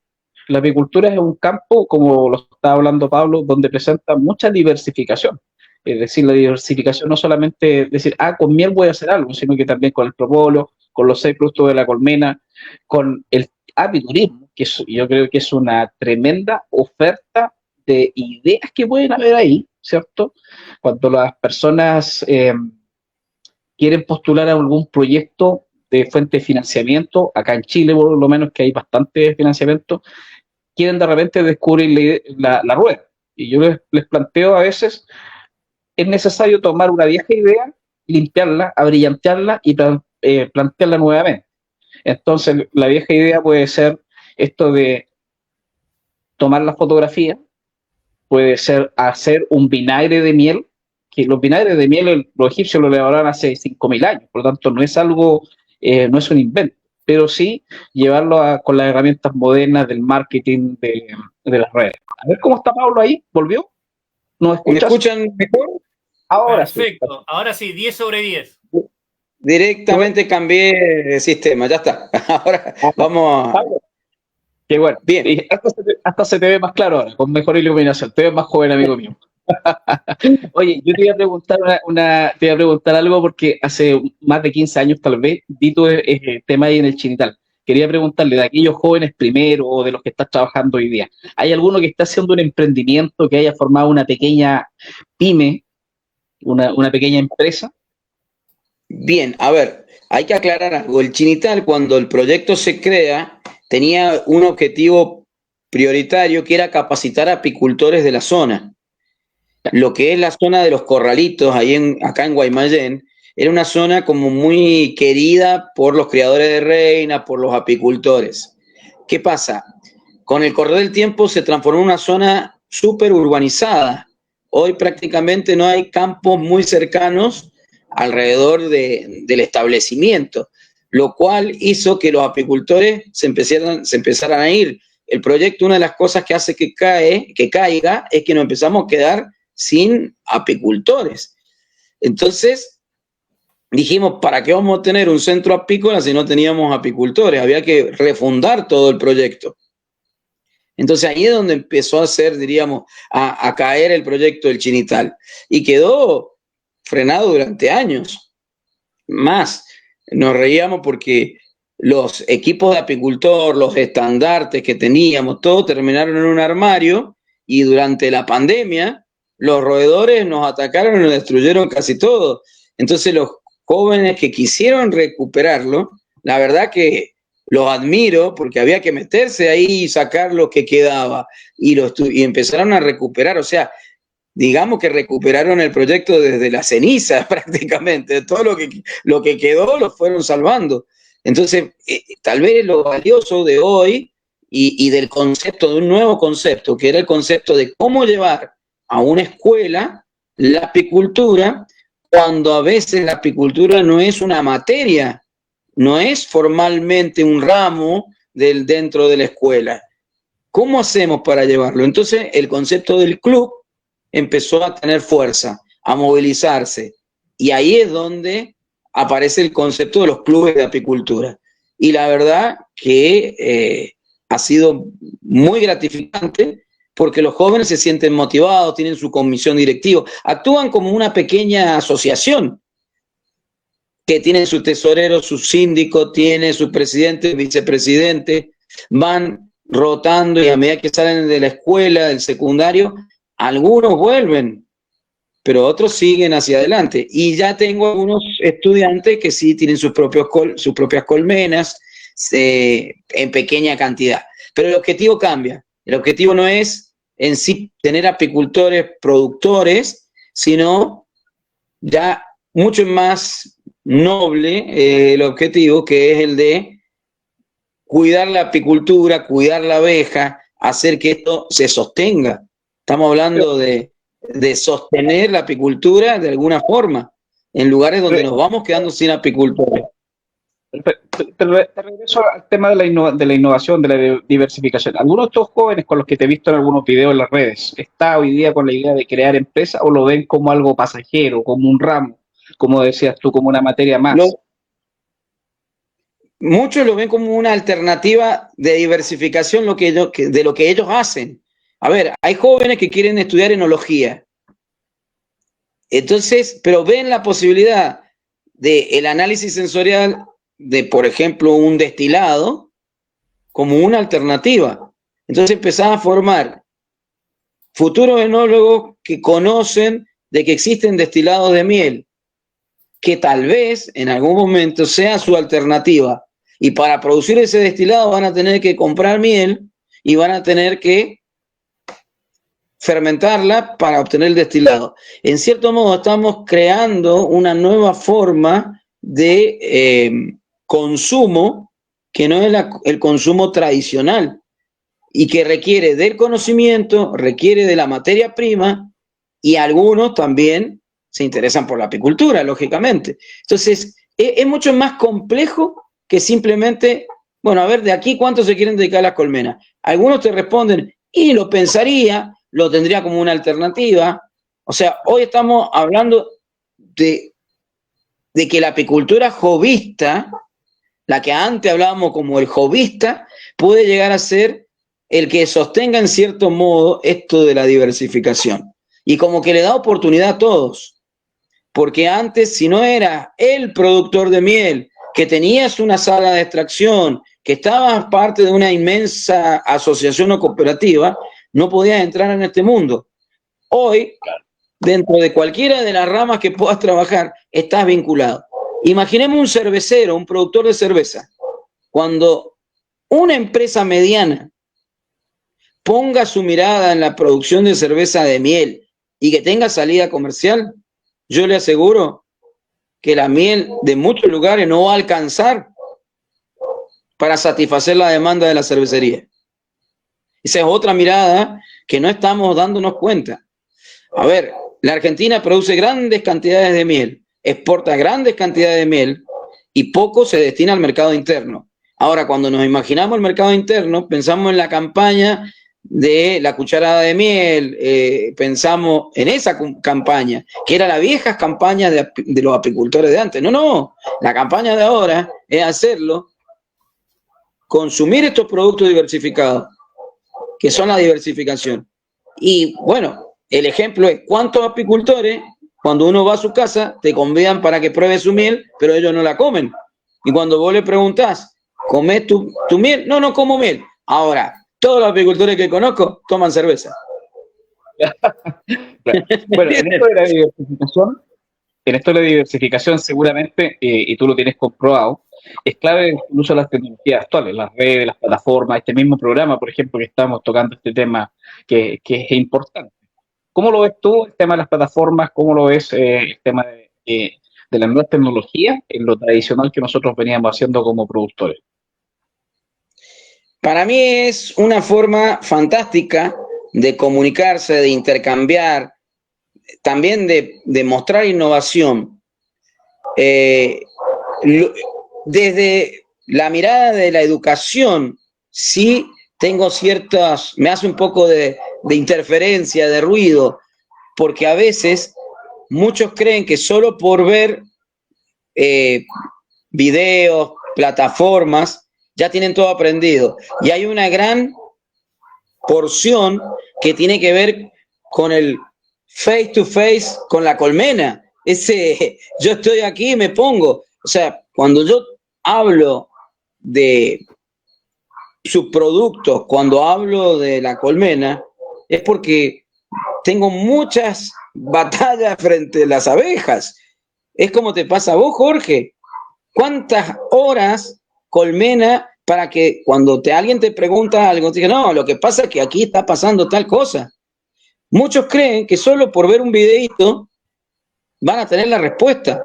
La apicultura es un campo, como lo estaba hablando Pablo, donde presenta mucha diversificación. Es decir, la diversificación no solamente decir, con miel voy a hacer algo, sino que también con el propóleo, con los 6 productos de la colmena, con el apiturismo, yo creo que es una tremenda oferta de ideas que pueden haber ahí, ¿cierto? Cuando las personas quieren postular a algún proyecto de fuente de financiamiento, acá en Chile por lo menos que hay bastante financiamiento, quieren de repente descubrir la rueda. Y yo les planteo a veces, es necesario tomar una vieja idea, limpiarla, abrillantearla y plantearla nuevamente. Entonces, la vieja idea puede ser esto de tomar la fotografía, puede ser hacer un vinagre de miel, que los vinagres de miel los egipcios lo elaboraron hace 5.000 años, por lo tanto no es algo, no es un invento, pero sí llevarlo con las herramientas modernas del marketing de las redes. A ver cómo está Pablo ahí, ¿volvió? ¿Nos escuchas? ¿Me escuchan mejor? Ahora perfecto, sí. Ahora sí, 10 sobre 10. Directamente cambié de sistema, ya está. Ahora vamos a... Qué bueno. Bien. Y hasta se te ve más claro ahora, con mejor iluminación. Te ves más joven, amigo mío. Oye, yo te iba a preguntar te iba a preguntar algo porque hace más de 15 años tal vez vi tu tema ahí en el Chinital. Quería preguntarle de aquellos jóvenes primero o de los que estás trabajando hoy día. ¿Hay alguno que está haciendo un emprendimiento, que haya formado una pequeña pyme, una pequeña empresa? Bien, a ver, hay que aclarar algo. El Chinital, cuando el proyecto se crea, tenía un objetivo prioritario que era capacitar a apicultores de la zona. Lo que es la zona de los corralitos, acá en Guaymallén, era una zona como muy querida por los criadores de reinas, por los apicultores. ¿Qué pasa? Con el correr del tiempo se transformó en una zona súper urbanizada. Hoy prácticamente no hay campos muy cercanos alrededor del establecimiento, lo cual hizo que los apicultores se empezaran a ir. El proyecto, una de las cosas que hace que caiga, es que nos empezamos a quedar sin apicultores. Entonces, dijimos, ¿para qué vamos a tener un centro apícola si no teníamos apicultores? Había que refundar todo el proyecto. Entonces, ahí es donde empezó a hacer, diríamos, a caer el proyecto del Chinital. Y quedó frenado durante años. Más, nos reíamos porque los equipos de apicultor, los estandartes que teníamos, todo terminaron en un armario y durante la pandemia los roedores nos atacaron y nos destruyeron casi todo. Entonces los jóvenes que quisieron recuperarlo, la verdad que los admiro porque había que meterse ahí y sacar lo que quedaba y empezaron a recuperar, o sea, digamos que recuperaron el proyecto desde las cenizas prácticamente, todo lo que quedó lo fueron salvando. Entonces, tal vez lo valioso de hoy y del concepto, de un nuevo concepto, que era el concepto de cómo llevar a una escuela la apicultura, cuando a veces la apicultura no es una materia, no es formalmente un ramo dentro de la escuela. ¿Cómo hacemos para llevarlo? Entonces, el concepto del club empezó a tener fuerza, a movilizarse. Y ahí es donde aparece el concepto de los clubes de apicultura. Y la verdad que ha sido muy gratificante porque los jóvenes se sienten motivados, tienen su comisión directiva, actúan como una pequeña asociación que tiene su tesorero, su síndico, tiene su presidente, vicepresidente, van rotando y a medida que salen de la escuela, del secundario, algunos vuelven, pero otros siguen hacia adelante. Y ya tengo algunos estudiantes que sí tienen sus propias colmenas en pequeña cantidad. Pero el objetivo cambia. El objetivo no es en sí tener apicultores productores, sino ya mucho más noble el objetivo, que es el de cuidar la apicultura, cuidar la abeja, hacer que esto se sostenga. Estamos hablando de sostener la apicultura de alguna forma, en lugares donde nos vamos quedando sin apicultores. Te regreso al tema de la innovación, de la diversificación. ¿Algunos de estos jóvenes con los que te he visto en algunos videos en las redes está hoy día con la idea de crear empresas o lo ven como algo pasajero, como un ramo, como decías tú, como una materia más? Muchos lo ven como una alternativa de diversificación de lo que ellos hacen. A ver, hay jóvenes que quieren estudiar enología. Entonces, pero ven la posibilidad del análisis sensorial de, por ejemplo, un destilado como una alternativa. Entonces empezaban a formar futuros enólogos que conocen de que existen destilados de miel, que tal vez en algún momento sea su alternativa. Y para producir ese destilado van a tener que comprar miel y van a tener que fermentarla para obtener el destilado. En cierto modo estamos creando una nueva forma de consumo que no es el consumo tradicional y que requiere del conocimiento, requiere de la materia prima, y algunos también se interesan por la apicultura, lógicamente. Entonces, es mucho más complejo que simplemente, bueno, a ver, de aquí cuánto se quieren dedicar a las colmenas. Algunos te responden, y lo pensaría, lo tendría como una alternativa. O sea, hoy estamos hablando de que la apicultura jovista, la que antes hablábamos como el jovista, puede llegar a ser el que sostenga en cierto modo esto de la diversificación. Y como que le da oportunidad a todos. Porque antes, si no era el productor de miel, que tenías una sala de extracción, que estabas parte de una inmensa asociación o cooperativa, no podías entrar en este mundo. Hoy, dentro de cualquiera de las ramas que puedas trabajar, estás vinculado. Imaginemos un cervecero, un productor de cerveza. Cuando una empresa mediana ponga su mirada en la producción de cerveza de miel y que tenga salida comercial, yo le aseguro que la miel de muchos lugares no va a alcanzar para satisfacer la demanda de la cervecería. Esa es otra mirada que no estamos dándonos cuenta. A ver, la Argentina produce grandes cantidades de miel, exporta grandes cantidades de miel y poco se destina al mercado interno. Ahora, cuando nos imaginamos el mercado interno, pensamos en la campaña de la cucharada de miel, pensamos en esa campaña, que era la vieja campaña de los apicultores de antes. No, la campaña de ahora es hacerlo, consumir estos productos diversificados, que son la diversificación. Y bueno, el ejemplo es cuántos apicultores, cuando uno va a su casa, te convidan para que pruebes su miel, pero ellos no la comen. Y cuando vos le preguntás, ¿comés tu miel? No como miel. Ahora, todos los apicultores que conozco toman cerveza. Bueno, en esto de la diversificación seguramente, y tú lo tienes comprobado, es clave el uso de las tecnologías actuales, las redes, las plataformas, este mismo programa, por ejemplo, que estamos tocando este tema que es importante. ¿Cómo lo ves tú, el tema de las plataformas? ¿Cómo lo ves el tema de las nuevas tecnologías en lo tradicional que nosotros veníamos haciendo como productores? Para mí es una forma fantástica de comunicarse, de intercambiar, también de mostrar innovación. Desde la mirada de la educación, sí tengo me hace un poco de interferencia, de ruido, porque a veces muchos creen que solo por ver videos, plataformas, ya tienen todo aprendido. Y hay una gran porción que tiene que ver con el face to face con la colmena. Yo estoy aquí y me pongo. O sea, cuando yo hablo de subproductos, cuando hablo de la colmena, es porque tengo muchas batallas frente a las abejas. Es como te pasa a vos, Jorge. ¿Cuántas horas colmena para que cuando alguien te pregunta algo, te diga, no, lo que pasa es que aquí está pasando tal cosa. Muchos creen que solo por ver un videíto van a tener la respuesta.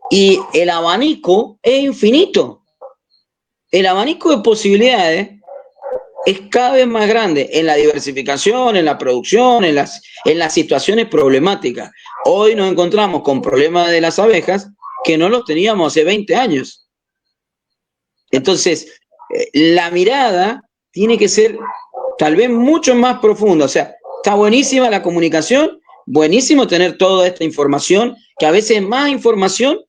Y el abanico es infinito. El abanico de posibilidades es cada vez más grande en la diversificación, en la producción, en las situaciones problemáticas. Hoy nos encontramos con problemas de las abejas que no los teníamos hace 20 años. Entonces, la mirada tiene que ser tal vez mucho más profunda. O sea, está buenísima la comunicación, buenísimo tener toda esta información, que a veces es más información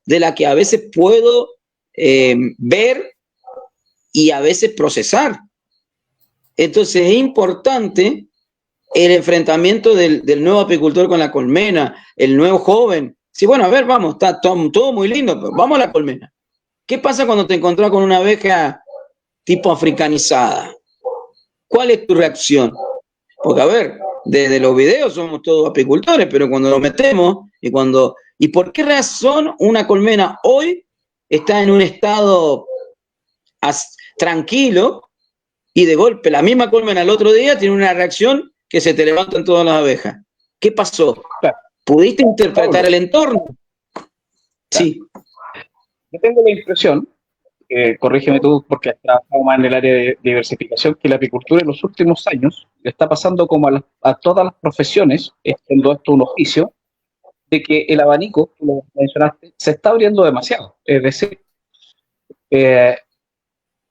de la que a veces puedo ver y a veces procesar. Entonces es importante el enfrentamiento del nuevo apicultor con la colmena, el nuevo joven. Sí, bueno, a ver, vamos, está todo muy lindo, pero vamos a la colmena. ¿Qué pasa cuando te encontrás con una abeja tipo africanizada? ¿Cuál es tu reacción? Porque, a ver, desde los videos somos todos apicultores, pero cuando nos metemos ¿y por qué razón una colmena hoy está en un estado tranquilo y de golpe la misma colmena el otro día tiene una reacción que se te levantan todas las abejas? ¿Qué pasó? ¿Pudiste interpretar el entorno? Sí. Yo tengo la impresión, corrígeme tú porque has trabajado más en el área de diversificación, que la apicultura en los últimos años le está pasando como a todas las profesiones, siendo esto un oficio, de que el abanico, como mencionaste, se está abriendo demasiado. Es decir,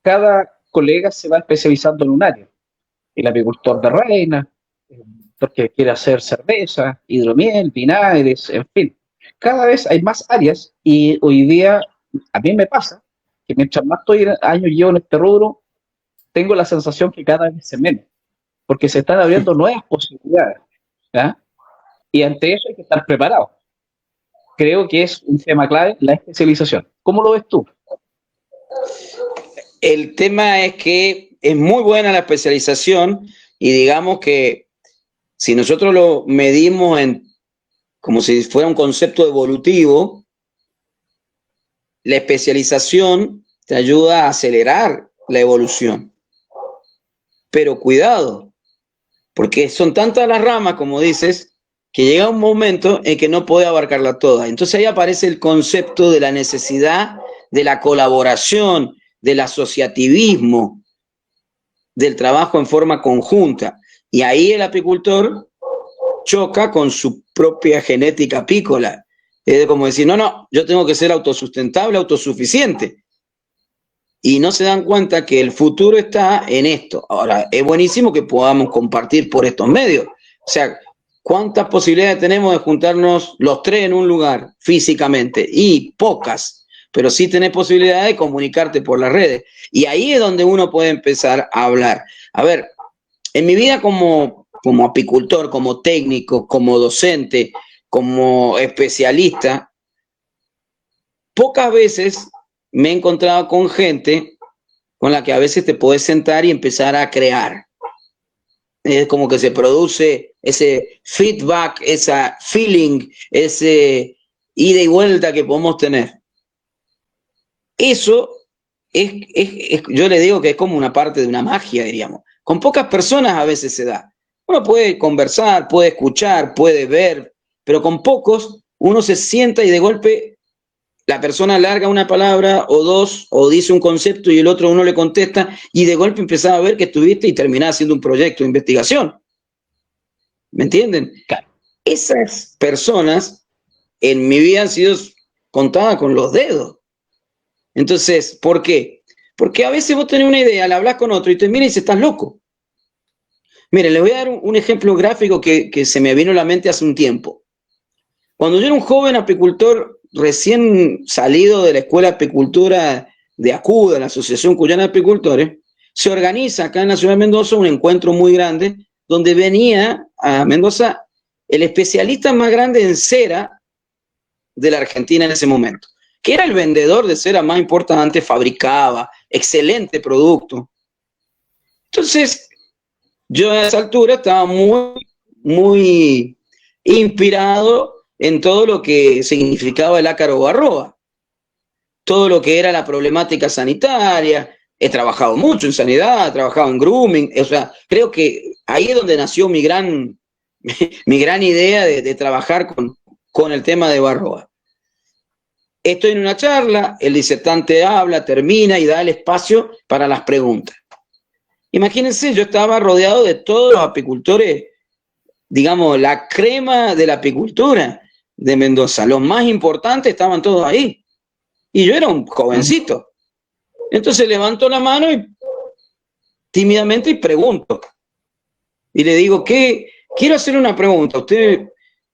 cada colega se va especializando en un área. El apicultor de reina, el apicultor que quiere hacer cerveza, hidromiel, vinagres, en fin. Cada vez hay más áreas y hoy día a mí me pasa que mientras más años llevo en este rubro, tengo la sensación que cada vez se menos, porque se están abriendo nuevas posibilidades, ¿ya? Y ante eso hay que estar preparado. Creo que es un tema clave la especialización. ¿Cómo lo ves tú? El tema es que es muy buena la especialización y digamos que si nosotros lo medimos como si fuera un concepto evolutivo, la especialización te ayuda a acelerar la evolución. Pero cuidado, porque son tantas las ramas, como dices, que llega un momento en que no puede abarcarla toda. Entonces ahí aparece el concepto de la necesidad de la colaboración, del asociativismo, del trabajo en forma conjunta. Y ahí el apicultor choca con su propia genética apícola. Es como decir, no, yo tengo que ser autosustentable, autosuficiente. Y no se dan cuenta que el futuro está en esto. Ahora, es buenísimo que podamos compartir por estos medios. O sea, ¿cuántas posibilidades tenemos de juntarnos los tres en un lugar físicamente? Y pocas. Pero sí tenés posibilidad de comunicarte por las redes. Y ahí es donde uno puede empezar a hablar. A ver, en mi vida como apicultor, como técnico, como docente, como especialista, pocas veces me he encontrado con gente con la que a veces te podés sentar y empezar a crear. Es como que se produce ese feedback, esa feeling, ese ida y vuelta que podemos tener. Eso yo le digo que es como una parte de una magia, diríamos. Con pocas personas a veces se da. Uno puede conversar, puede escuchar, puede ver, pero con pocos uno se sienta y de golpe la persona larga una palabra o dos, o dice un concepto y el otro uno le contesta, y de golpe empezaba a ver que estuviste y terminás haciendo un proyecto de investigación. ¿Me entienden? Esas personas en mi vida han sido contadas con los dedos. Entonces, ¿por qué? Porque a veces vos tenés una idea, la hablas con otro y te mira y dice, estás loco. Miren, les voy a dar un ejemplo gráfico que se me vino a la mente hace un tiempo. Cuando yo era un joven apicultor recién salido de la Escuela de Apicultura de ACUDA, la Asociación Cuyana de Apicultores, se organiza acá en la ciudad de Mendoza un encuentro muy grande donde venía a Mendoza el especialista más grande en cera de la Argentina en ese momento, que era el vendedor de cera más importante, fabricaba excelente producto. Entonces, yo a esa altura estaba muy inspirado en todo lo que significaba el ácaro barroa, todo lo que era la problemática sanitaria, he trabajado mucho en sanidad, he trabajado en grooming, o sea, creo que ahí es donde nació mi gran idea de trabajar con el tema de Barroa. Estoy en una charla, el disertante habla, termina y da el espacio para las preguntas. Imagínense, yo estaba rodeado de todos los apicultores, digamos, la crema de la apicultura de Mendoza. Los más importantes estaban todos ahí. Y yo era un jovencito. Entonces levanto la mano y tímidamente y pregunto. Y le digo, quiero hacer una pregunta. ¿Usted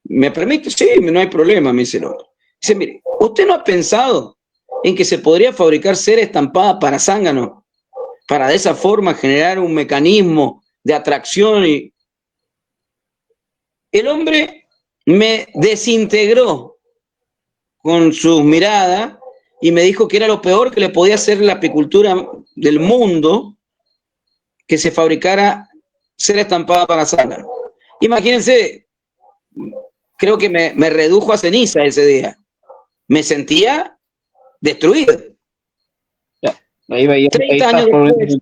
me permite? Sí, no hay problema, me dice el otro. Dice, mire, ¿usted no ha pensado en que se podría fabricar cera estampada para zángano, para de esa forma generar un mecanismo de atracción? Y el hombre me desintegró con sus miradas y me dijo que era lo peor que le podía hacer la apicultura del mundo, que se fabricara cera estampada para zángano. Imagínense, creo que me redujo a ceniza ese día. Me sentía destruido. Ahí veía, 30 años después,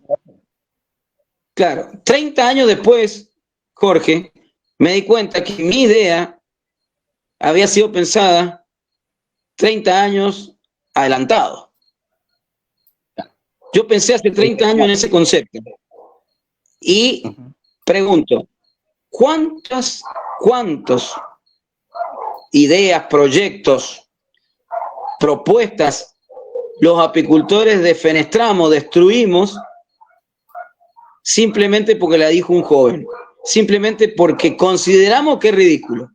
claro, 30 años después, Jorge, me di cuenta que mi idea había sido pensada 30 años adelantado. Yo pensé hace 30 años en ese concepto. Y pregunto, ¿cuántos ideas, proyectos, propuestas los apicultores defenestramos, destruimos, simplemente porque la dijo un joven, simplemente porque consideramos que es ridículo?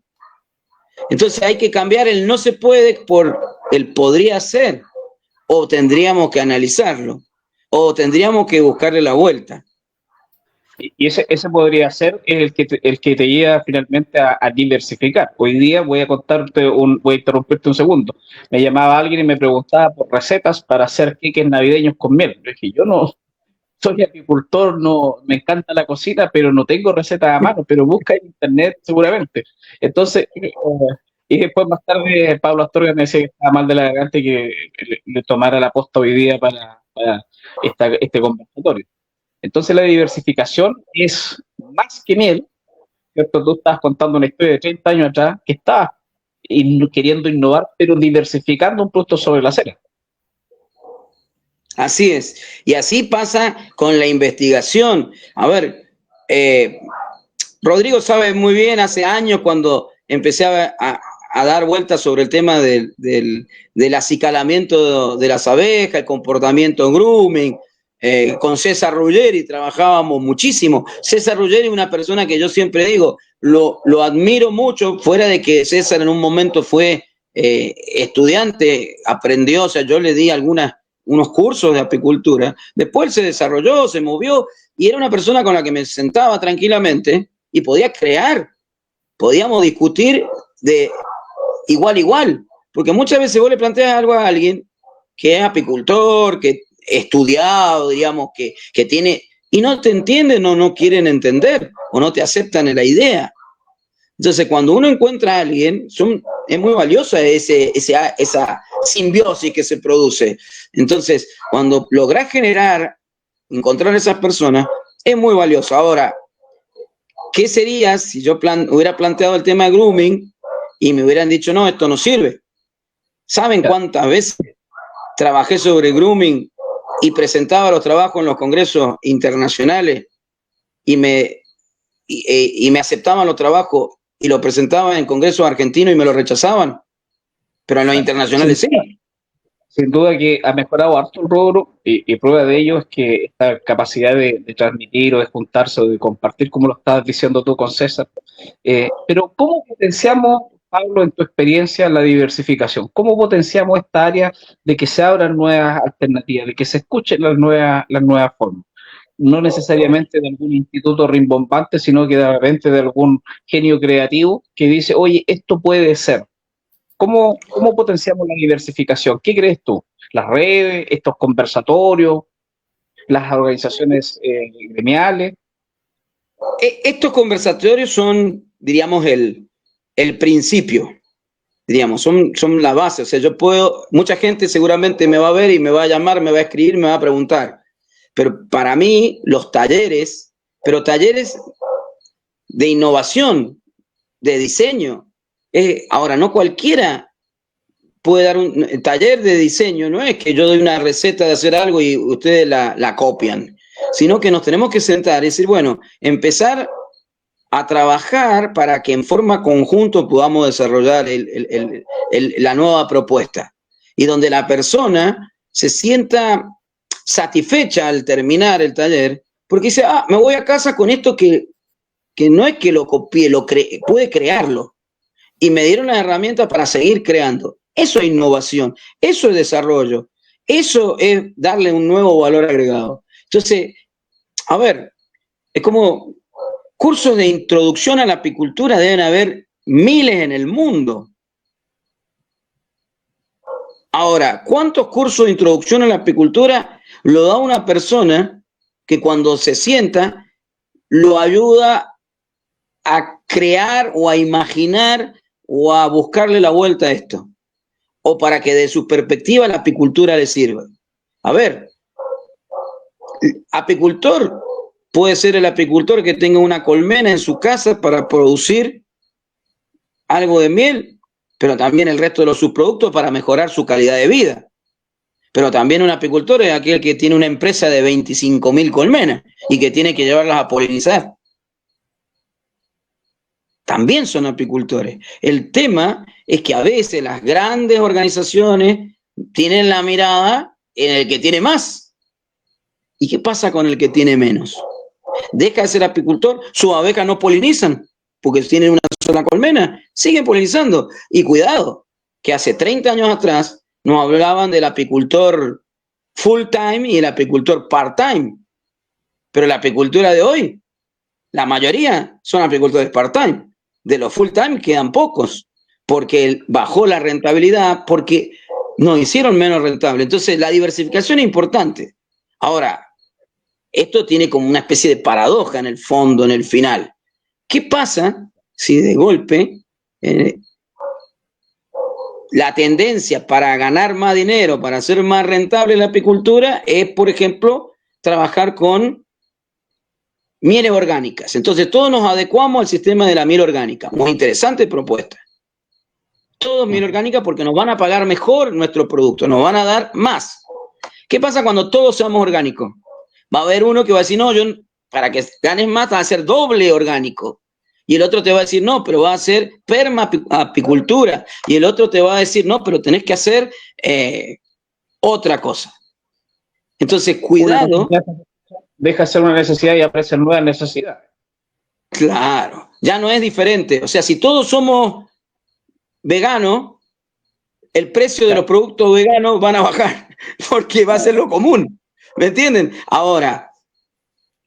Entonces hay que cambiar el no se puede por el podría ser, o tendríamos que analizarlo, o tendríamos que buscarle la vuelta. Y ese podría ser el que te lleva finalmente a diversificar. Hoy día voy a interrumpirte un segundo. Me llamaba alguien y me preguntaba por recetas para hacer queques navideños con miel. Yo dije, yo no soy apicultor, no me encanta la cocina, pero no tengo recetas a mano, pero busca en internet seguramente. Entonces, y después más tarde Pablo Astorga me decía que estaba mal de la garganta y que le tomara la posta hoy día para este conversatorio. Entonces la diversificación es más que miel, ¿cierto? Tú estabas contando una historia de 30 años atrás que estabas queriendo innovar, pero diversificando un producto sobre la cera. Así es. Y así pasa con la investigación. A ver, Rodrigo sabe muy bien, hace años cuando empecé a dar vueltas sobre el tema del acicalamiento de las abejas, el comportamiento en grooming, con César Ruggeri trabajábamos muchísimo. César Ruggeri es una persona que yo siempre digo, lo admiro mucho, fuera de que César en un momento fue estudiante, aprendió, o sea, yo le di unos cursos de apicultura, después él se desarrolló, se movió, y era una persona con la que me sentaba tranquilamente y podía crear, podíamos discutir de igual a igual, porque muchas veces vos le planteas algo a alguien que es apicultor, que estudiado, digamos, que tiene, y no te entienden o no quieren entender, o no te aceptan en la idea. Entonces, cuando uno encuentra a alguien, es muy valiosa esa simbiosis que se produce. Entonces, cuando lográs encontrar esas personas, es muy valioso. Ahora, ¿qué sería si yo hubiera planteado el tema de grooming y me hubieran dicho, no, esto no sirve? ¿Saben cuántas veces trabajé sobre grooming y presentaba los trabajos en los congresos internacionales y me aceptaban los trabajos y los presentaban en congresos argentinos y me los rechazaban? Pero en los internacionales sí. Sin duda que ha mejorado harto el rubro y prueba de ello es que esta capacidad de transmitir o de juntarse o de compartir, como lo estabas diciendo tú con César. Pero ¿cómo potenciamos, Pablo, en tu experiencia, la diversificación? ¿Cómo potenciamos esta área de que se abran nuevas alternativas, de que se escuchen las nuevas formas? No necesariamente de algún instituto rimbombante, sino que de repente de algún genio creativo que dice, oye, esto puede ser. ¿Cómo potenciamos la diversificación? ¿Qué crees tú? ¿Las redes, estos conversatorios, las organizaciones gremiales? Estos conversatorios son, diríamos, el principio, diríamos, son la base. O sea, mucha gente seguramente me va a ver y me va a llamar, me va a escribir, me va a preguntar. Pero para mí, los talleres, pero talleres de innovación, de diseño. Ahora, no cualquiera puede dar un taller de diseño, no es que yo doy una receta de hacer algo y ustedes la copian, sino que nos tenemos que sentar y decir, bueno, empezar a trabajar para que en forma conjunto podamos desarrollar la nueva propuesta. Y donde la persona se sienta satisfecha al terminar el taller, porque dice, me voy a casa con esto que no es que lo copié, pude crearlo. Y me dieron las herramientas para seguir creando. Eso es innovación, eso es desarrollo, eso es darle un nuevo valor agregado. Entonces, a ver, es como cursos de introducción a la apicultura deben haber miles en el mundo. Ahora, ¿cuántos cursos de introducción a la apicultura lo da una persona que cuando se sienta lo ayuda a crear o a imaginar o a buscarle la vuelta a esto? O para que de su perspectiva la apicultura le sirva. A ver, apicultor puede ser el apicultor que tenga una colmena en su casa para producir algo de miel, pero también el resto de los subproductos para mejorar su calidad de vida. Pero también un apicultor es aquel que tiene una empresa de 25.000 colmenas y que tiene que llevarlas a polinizar. También son apicultores. El tema es que a veces las grandes organizaciones tienen la mirada en el que tiene más. ¿Y qué pasa con el que tiene menos? Deja de ser apicultor, sus abejas no polinizan, porque tienen una sola colmena, siguen polinizando. Y cuidado, que hace 30 años atrás nos hablaban del apicultor full time y el apicultor part time. Pero la apicultura de hoy, la mayoría son apicultores part time. De los full time quedan pocos, porque bajó la rentabilidad, porque nos hicieron menos rentable. Entonces, la diversificación es importante. Ahora, esto tiene como una especie de paradoja en el fondo, en el final. ¿Qué pasa si de golpe la tendencia para ganar más dinero, para hacer más rentable la apicultura, es, por ejemplo, trabajar con mieles orgánicas? Entonces todos nos adecuamos al sistema de la miel orgánica. Muy interesante propuesta. Todos miel orgánica porque nos van a pagar mejor nuestro producto, nos van a dar más. ¿Qué pasa cuando todos seamos orgánicos? Va a haber uno que va a decir, no, yo para que ganes más va a ser doble orgánico. Y el otro te va a decir, no, pero va a ser permapicultura. Y el otro te va a decir, no, pero tenés que hacer otra cosa. Entonces, cuidado. Deja de ser una necesidad y aparecen nuevas necesidades. Claro, ya no es diferente. O sea, si todos somos veganos, el precio de los productos veganos van a bajar, porque va a ser lo común. ¿Me entienden? Ahora,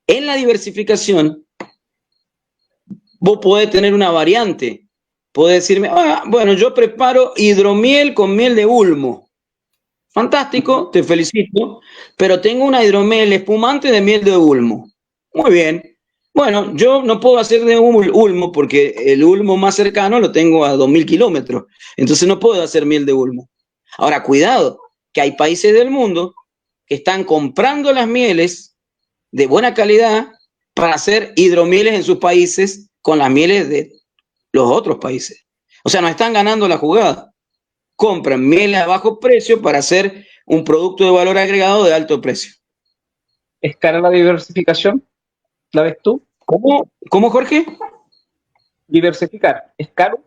en la diversificación, vos podés tener una variante. Podés decirme, bueno, yo preparo hidromiel con miel de ulmo. Fantástico, te felicito, pero tengo una hidromiel espumante de miel de ulmo. Muy bien. Bueno, yo no puedo hacer de ulmo porque el ulmo más cercano lo tengo a 2.000 kilómetros. Entonces no puedo hacer miel de ulmo. Ahora, cuidado, que hay países del mundo que están comprando las mieles de buena calidad para hacer hidromieles en sus países con las mieles de los otros países. O sea, no están ganando la jugada. Compran mieles a bajo precio para hacer un producto de valor agregado de alto precio. ¿Es cara la diversificación? ¿La ves tú? ¿Cómo, Jorge? Diversificar. ¿Es caro?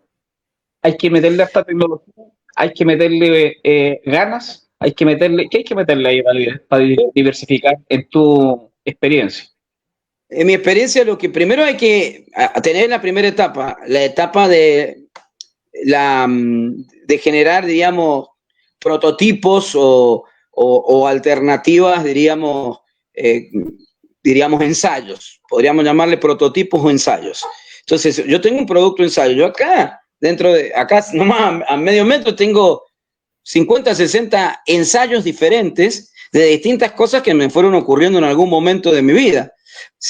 Hay que meterle a esta tecnología, hay que meterle ganas, ¿qué hay que meterle ahí para diversificar en tu experiencia? En mi experiencia, lo que primero hay que tener la primera etapa, la etapa de generar, digamos, prototipos o alternativas, diríamos, ensayos. Podríamos llamarle prototipos o ensayos. Entonces, yo tengo un producto ensayo. Yo acá, nomás a medio metro, tengo 50, 60 ensayos diferentes de distintas cosas que me fueron ocurriendo en algún momento de mi vida.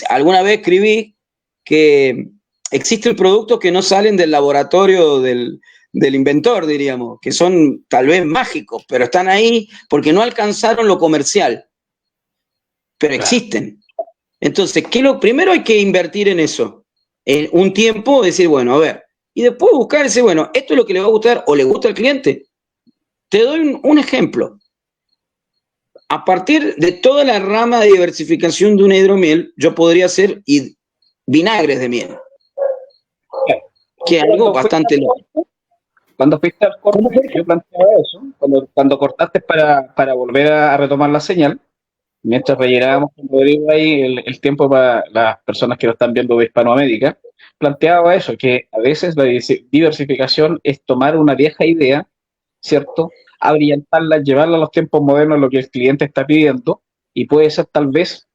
Alguna vez escribí que existen productos que no salen del laboratorio del inventor, diríamos, que son tal vez mágicos, pero están ahí porque no alcanzaron lo comercial. pero existen. Entonces, primero hay que invertir en eso, en un tiempo, decir, bueno, a ver, y después buscar ese, bueno, esto es lo que le va a gustar o le gusta al cliente. Te doy un ejemplo. A partir de toda la rama de diversificación de una hidromiel, yo podría hacer vinagres de miel, que es algo bastante loco. Cuando fuiste al corte, yo planteaba eso, cuando cortaste para volver a retomar la señal, mientras rellenábamos con Rodrigo ahí el tiempo para las personas que lo están viendo de Hispanoamérica, planteaba eso, que a veces la diversificación es tomar una vieja idea, ¿cierto? Abrillantarla, llevarla a los tiempos modernos, lo que el cliente está pidiendo, y puede ser tal vez,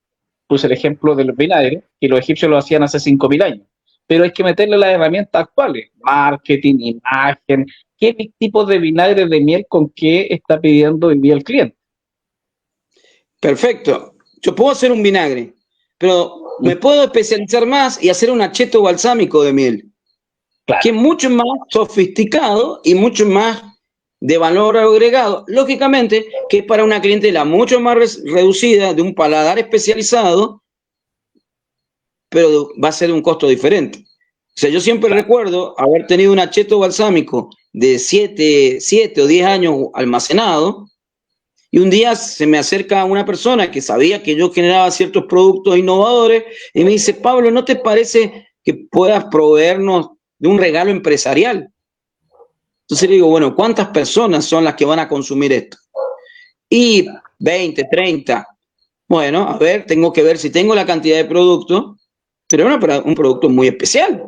puse el ejemplo de los vinagres, que los egipcios lo hacían hace 5.000 años, pero hay que meterle las herramientas actuales, marketing, imagen, qué tipo de vinagre de miel con qué está pidiendo hoy día el cliente. Perfecto. Yo puedo hacer un vinagre, pero me puedo especializar más y hacer un acheto balsámico de miel, claro, que es mucho más sofisticado y mucho más de valor agregado, lógicamente, que es para una clientela mucho más reducida, de un paladar especializado, pero va a ser un costo diferente. O sea, yo siempre recuerdo haber tenido un acheto balsámico de 7 o 10 años almacenado, y un día se me acerca una persona que sabía que yo generaba ciertos productos innovadores y me dice, Pablo, ¿no te parece que puedas proveernos de un regalo empresarial? Entonces le digo, bueno, ¿cuántas personas son las que van a consumir esto? Y 20, 30. Bueno, a ver, tengo que ver si tengo la cantidad de producto, pero es un producto muy especial.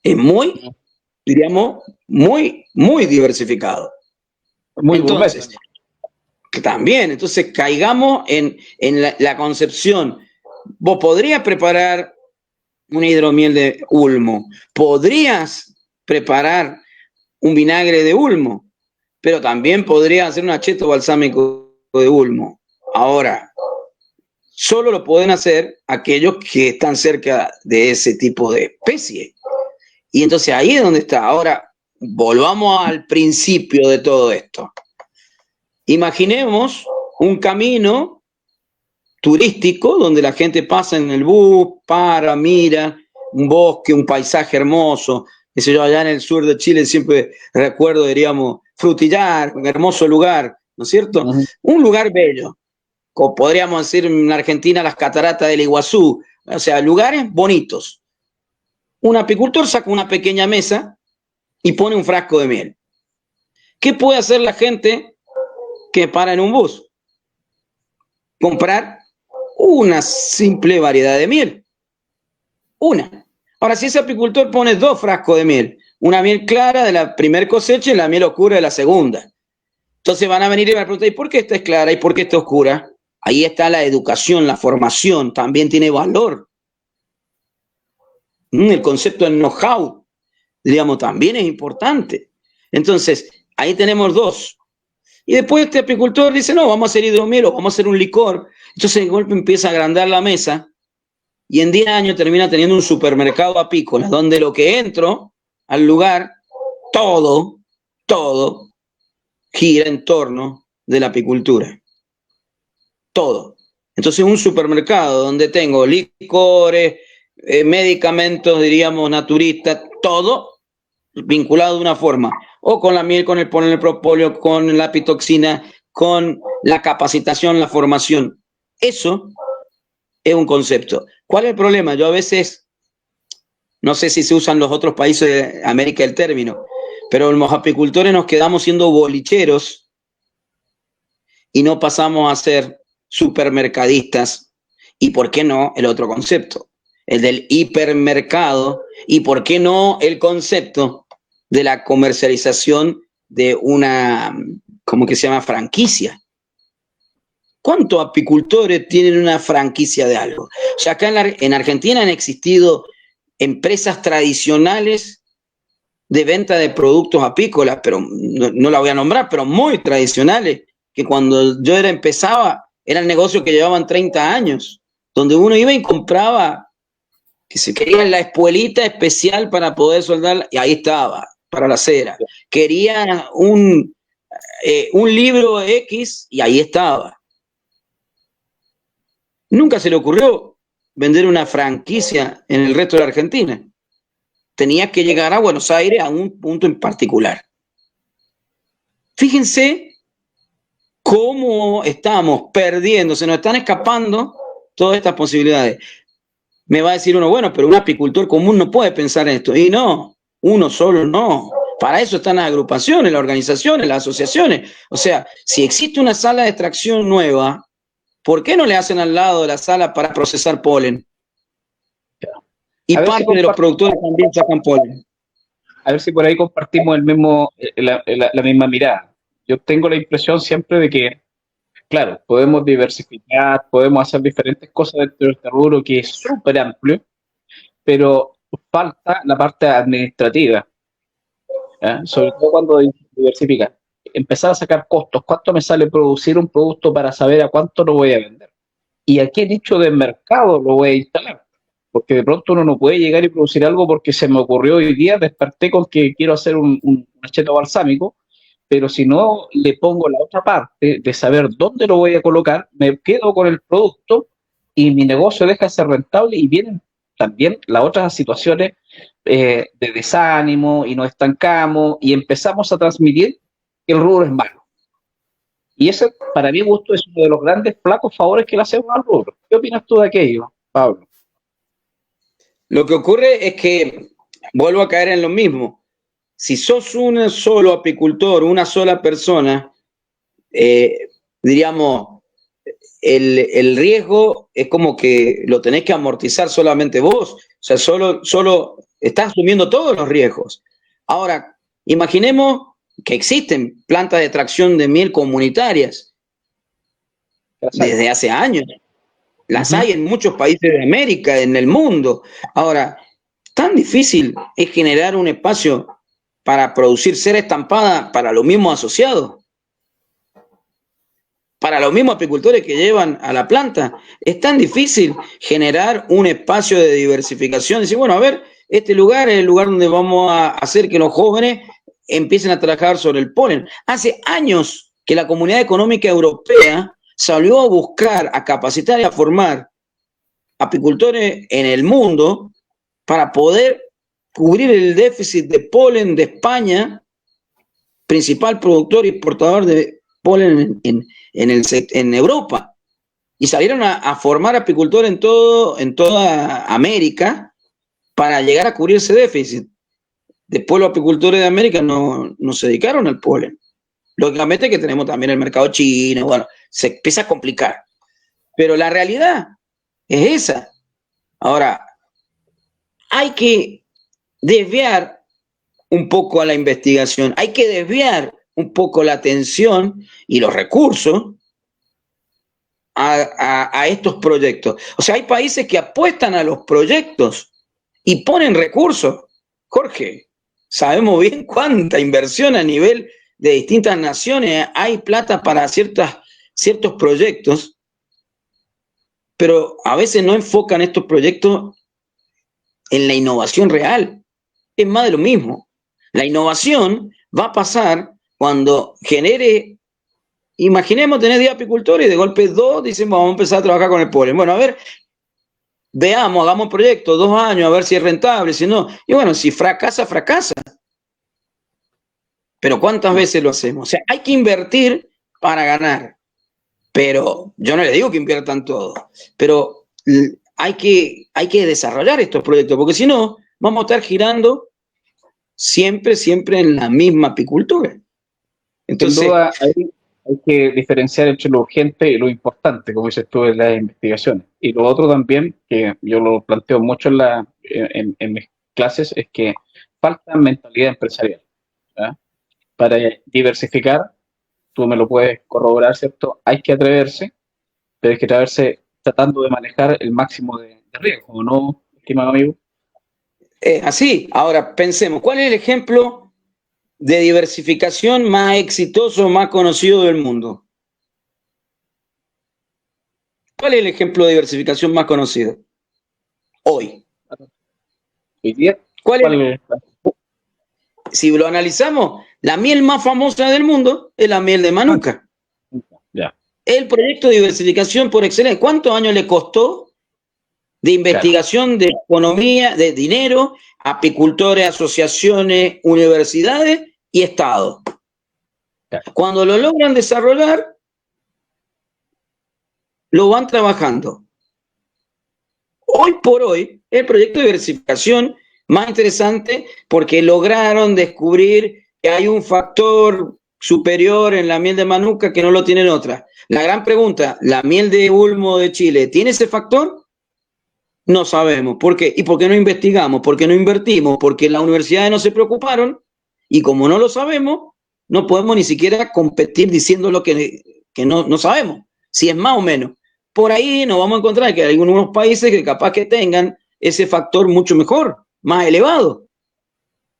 Es muy, diríamos, muy diversificado. Muy entonces, también, entonces caigamos en la concepción. Vos podrías preparar una hidromiel de ulmo, podrías preparar un vinagre de ulmo, pero también podrías hacer un acheto balsámico de ulmo. Ahora, solo lo pueden hacer aquellos que están cerca de ese tipo de especie. Y entonces ahí es donde está. Ahora, volvamos al principio de todo esto. Imaginemos un camino turístico donde la gente pasa en el bus, mira, un bosque, un paisaje hermoso. Eso yo allá en el sur de Chile siempre recuerdo, diríamos, Frutillar, un hermoso lugar, ¿no es cierto? Un lugar bello. Como podríamos decir en Argentina, las cataratas del Iguazú. O sea, lugares bonitos. Un apicultor saca una pequeña mesa y pone un frasco de miel. ¿Qué puede hacer la gente que para en un bus? Comprar una simple variedad de miel. Una. Ahora, si ese apicultor pone 2 frascos de miel, una miel clara de la primera cosecha y la miel oscura de la segunda, entonces van a venir y me van a preguntar, ¿y por qué esta es clara y por qué esta es oscura? Ahí está la educación, la formación, también tiene valor. El concepto del know-how, diríamos, también es importante. Entonces, ahí tenemos 2. Y después este apicultor dice, no, vamos a hacer hidromiel o vamos a hacer un licor. Entonces de golpe empieza a agrandar la mesa y en 10 años termina teniendo un supermercado apícola, donde lo que entro al lugar, todo gira en torno de la apicultura. Todo. Entonces un supermercado donde tengo licores, medicamentos, diríamos, naturistas, todo vinculado de una forma, o con la miel, con el polen, el propóleo, con la apitoxina, con la capacitación, la formación. Eso es un concepto. ¿Cuál es el problema? Yo a veces, no sé si se usan los otros países de América el término, pero los apicultores nos quedamos siendo bolicheros y no pasamos a ser supermercadistas. ¿Y por qué no el otro concepto? El del hipermercado. ¿Y por qué no el concepto de la comercialización de una, ¿cómo que se llama? Franquicia. ¿Cuántos apicultores tienen una franquicia de algo? O sea, acá en Argentina han existido empresas tradicionales de venta de productos apícolas, pero no la voy a nombrar, pero muy tradicionales, que cuando yo empezaba, eran negocios que llevaban 30 años, donde uno iba y compraba, que se quería la espuelita especial para poder soldar, y ahí estaba, para la cera. Quería un libro X, y ahí estaba. nunca se le ocurrió vender una franquicia en el resto de la Argentina. Tenía que llegar a Buenos Aires a un punto en particular. Fíjense cómo estamos perdiendo, se nos están escapando todas estas posibilidades. Me va a decir uno, bueno, pero un apicultor común no puede pensar en esto. Y no, uno solo no. Para eso están las agrupaciones, las organizaciones, las asociaciones. O sea, si existe una sala de extracción nueva, ¿por qué no le hacen al lado de la sala para procesar polen? Y parte de los productores también sacan polen. A ver si por ahí compartimos la misma mirada. Yo tengo la impresión siempre de que, claro, podemos diversificar, podemos hacer diferentes cosas dentro de este rubro que es súper amplio, pero falta la parte administrativa, ¿eh? Sobre todo cuando diversifica. Empezar a sacar costos. ¿Cuánto me sale producir un producto para saber a cuánto lo voy a vender? ¿Y a qué nicho de mercado lo voy a instalar? Porque de pronto uno no puede llegar y producir algo porque se me ocurrió hoy día, desperté con que quiero hacer un acheto balsámico, pero si no le pongo la otra parte de saber dónde lo voy a colocar, me quedo con el producto y mi negocio deja de ser rentable y vienen también las otras situaciones de desánimo y nos estancamos y empezamos a transmitir que el rubro es malo. Y ese, para mi gusto, es uno de los grandes flacos favores que le hacemos al rubro. ¿Qué opinas tú de aquello, Pablo? Lo que ocurre es que vuelvo a caer en lo mismo. Si sos un solo apicultor, una sola persona, diríamos, el riesgo es como que lo tenés que amortizar solamente vos. O sea, solo estás asumiendo todos los riesgos. Ahora, imaginemos que existen plantas de extracción de miel comunitarias desde hace años. Las hay en muchos países de América, en el mundo. Ahora, tan difícil es generar un espacio para producir cera estampada para los mismos asociados, para los mismos apicultores que llevan a la planta. Es tan difícil generar un espacio de diversificación. Decir, bueno, a ver, este lugar es el lugar donde vamos a hacer que los jóvenes empiecen a trabajar sobre el polen. Hace años que la Comunidad Económica Europea salió a buscar, a capacitar y a formar apicultores en el mundo para poder cubrir el déficit de polen de España, principal productor y exportador de polen en Europa. Y salieron a formar apicultores en toda América para llegar a cubrir ese déficit. Después los apicultores de América no se dedicaron al polen. Lógicamente que tenemos también el mercado chino, bueno, se empieza a complicar. Pero la realidad es esa. Ahora, hay que desviar un poco a la investigación, hay que desviar un poco la atención y los recursos a estos proyectos. O sea, hay países que apuestan a los proyectos y ponen recursos. Jorge, sabemos bien cuánta inversión a nivel de distintas naciones hay plata para ciertos proyectos, pero a veces no enfocan estos proyectos en la innovación real. Es más de lo mismo. La innovación va a pasar cuando genere, imaginemos tener 10 apicultores y de golpe 2 dicen vamos a empezar a trabajar con el polen. Bueno, a ver, veamos, hagamos un proyecto, 2 años, a ver si es rentable, si no. Y bueno, si fracasa, fracasa. Pero ¿cuántas veces lo hacemos? O sea, hay que invertir para ganar. Pero yo no les digo que inviertan todo, pero hay que desarrollar estos proyectos, porque si no, vamos a estar girando siempre en la misma apicultura. Entonces, sin duda, hay que diferenciar entre lo urgente y lo importante, como dices tú en las investigaciones. Y lo otro también, que yo lo planteo mucho en mis clases, es que falta mentalidad empresarial. ¿Ya? Para diversificar, tú me lo puedes corroborar, ¿cierto? Hay que atreverse, pero hay que atreverse tratando de manejar el máximo de riesgo, ¿no, estimado amigo? Así, ahora pensemos, ¿cuál es el ejemplo de diversificación más exitoso, más conocido del mundo? ¿Cuál es el ejemplo de diversificación más conocido hoy? ¿Hoy día? ¿Cuál es? Si lo analizamos, la miel más famosa del mundo es la miel de Manuka. Ya. El proyecto de diversificación por excelencia. ¿Cuántos años le costó de investigación, de economía, de dinero, apicultores, asociaciones, universidades y Estado? Cuando lo logran desarrollar, lo van trabajando. Hoy por hoy, el proyecto de diversificación más interesante porque lograron descubrir que hay un factor superior en la miel de Manuka que no lo tienen otras. La gran pregunta, ¿la miel de Ulmo de Chile tiene ese factor? No sabemos. ¿Por qué? ¿Y por qué no investigamos? ¿Por qué no invertimos? Porque las universidades no se preocuparon y como no lo sabemos, no podemos ni siquiera competir diciendo lo que no sabemos, si es más o menos. Por ahí nos vamos a encontrar que hay algunos países que capaz que tengan ese factor mucho mejor, más elevado.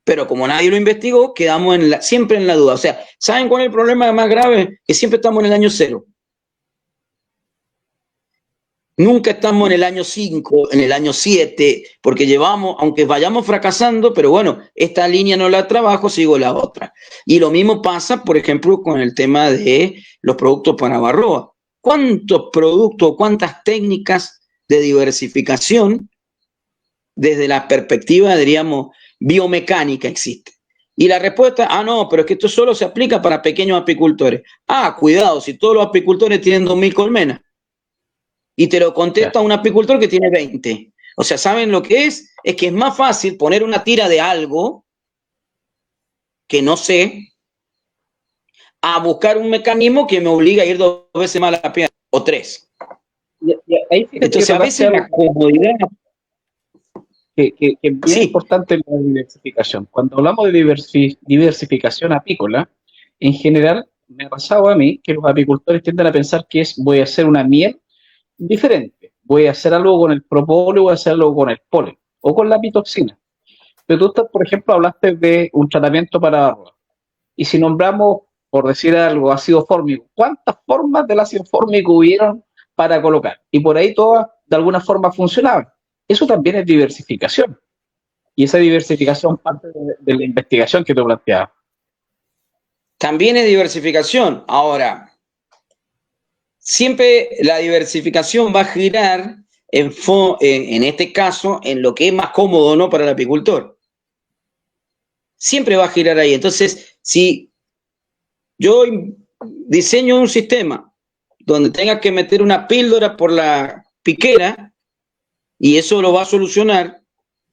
Pero como nadie lo investigó, quedamos siempre en la duda. O sea, ¿saben cuál es el problema más grave? Que siempre estamos en el año 0. Nunca estamos en el año 5, en el año 7, porque llevamos, aunque vayamos fracasando, pero bueno, esta línea no la trabajo, sigo la otra. Y lo mismo pasa, por ejemplo, con el tema de los productos para Barroa. ¿Cuántos productos, cuántas técnicas de diversificación desde la perspectiva, diríamos, biomecánica existe? Y la respuesta, no, pero es que esto solo se aplica para pequeños apicultores. Cuidado, si todos los apicultores tienen 2.000 colmenas. Y te lo contesta un apicultor que tiene 20. O sea, ¿saben lo que es? Es que es más fácil poner una tira de algo que no sé a buscar un mecanismo que me obliga a ir 2 veces más a la pierna o 3. Entonces, a veces la comodidad... Que es bien importante la diversificación. Cuando hablamos de diversificación apícola, en general, me ha pasado a mí que los apicultores tienden a pensar que voy a hacer una miel diferente. Voy a hacer algo con el propóleo, voy a hacer algo con el polen o con la apitoxina. Pero tú, por ejemplo, hablaste de un tratamiento para Barroa. Y si nombramos, por decir algo, ácido fórmico, ¿cuántas formas del ácido fórmico hubieron para colocar? Y por ahí todas, de alguna forma, funcionaban. Eso también es diversificación. Y esa diversificación parte de la investigación que tú planteabas. También es diversificación. Ahora, siempre la diversificación va a girar en este caso en lo que es más cómodo, ¿no?, para el apicultor. Siempre va a girar ahí. Entonces, si yo diseño un sistema donde tenga que meter una píldora por la piquera y eso lo va a solucionar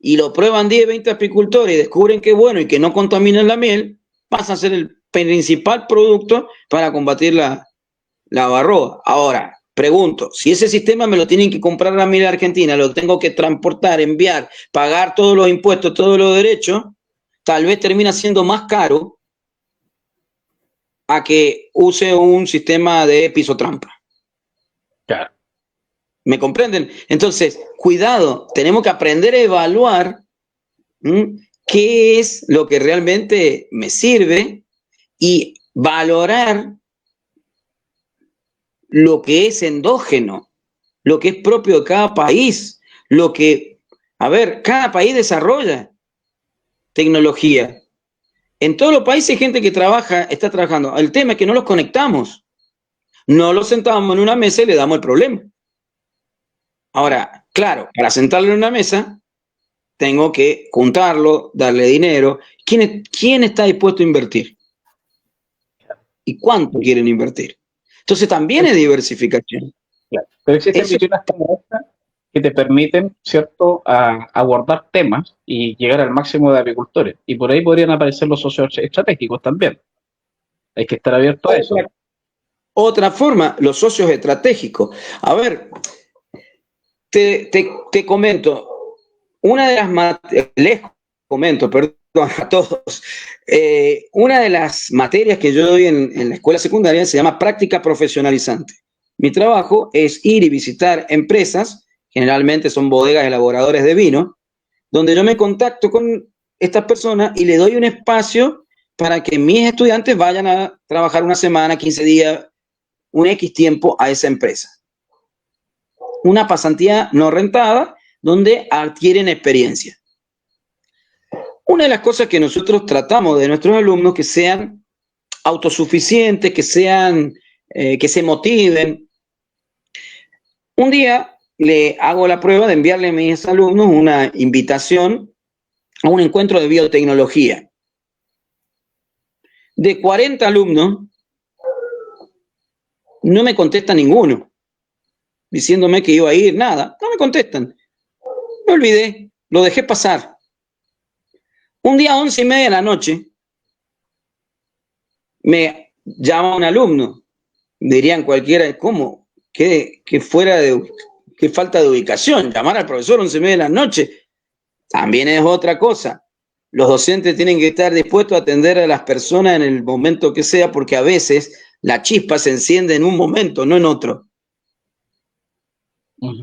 y lo prueban 10, 20 apicultores y descubren que es bueno y que no contaminan la miel, pasa a ser el principal producto para combatir la Barroa. Ahora, pregunto, si ese sistema me lo tienen que comprar a mí en Argentina, lo tengo que transportar, enviar, pagar todos los impuestos, todos los derechos, tal vez termina siendo más caro a que use un sistema de piso trampa. Claro. ¿Me comprenden? Entonces, cuidado, tenemos que aprender a evaluar qué es lo que realmente me sirve y valorar lo que es endógeno, lo que es propio de cada país, cada país desarrolla tecnología. En todos los países hay gente que está trabajando. El tema es que no los conectamos. No los sentamos en una mesa y le damos el problema. Ahora, claro, para sentarlo en una mesa, tengo que juntarlo, darle dinero. ¿Quién está dispuesto a invertir? ¿Y cuánto quieren invertir? Entonces también es diversificación. Claro. Pero existen visiones como esta que te permiten, ¿cierto?, a abordar temas y llegar al máximo de apicultores. Y por ahí podrían aparecer los socios estratégicos también. Hay que estar abierto a eso. Otra forma, los socios estratégicos. A ver, te comento, les comento, perdón a todos, una de las materias que yo doy en la escuela secundaria se llama práctica profesionalizante. Mi trabajo es ir y visitar empresas, generalmente son bodegas elaboradores de vino, donde yo me contacto con estas personas y les doy un espacio para que mis estudiantes vayan a trabajar una semana, 15 días, un X tiempo a esa empresa. Una pasantía no rentada donde adquieren experiencia. Una de las cosas que nosotros tratamos de nuestros alumnos que sean autosuficientes, que sean que se motiven. Un día le hago la prueba de enviarle a mis alumnos una invitación a un encuentro de biotecnología. De 40 alumnos, no me contesta ninguno, diciéndome que iba a ir, nada, no me contestan. Me olvidé, lo dejé pasar. Un día a 11:30 de la noche, me llama un alumno, dirían cualquiera, ¿cómo? ¿Qué falta de ubicación? Llamar al profesor 11:30 de la noche también es otra cosa. Los docentes tienen que estar dispuestos a atender a las personas en el momento que sea, porque a veces la chispa se enciende en un momento, no en otro.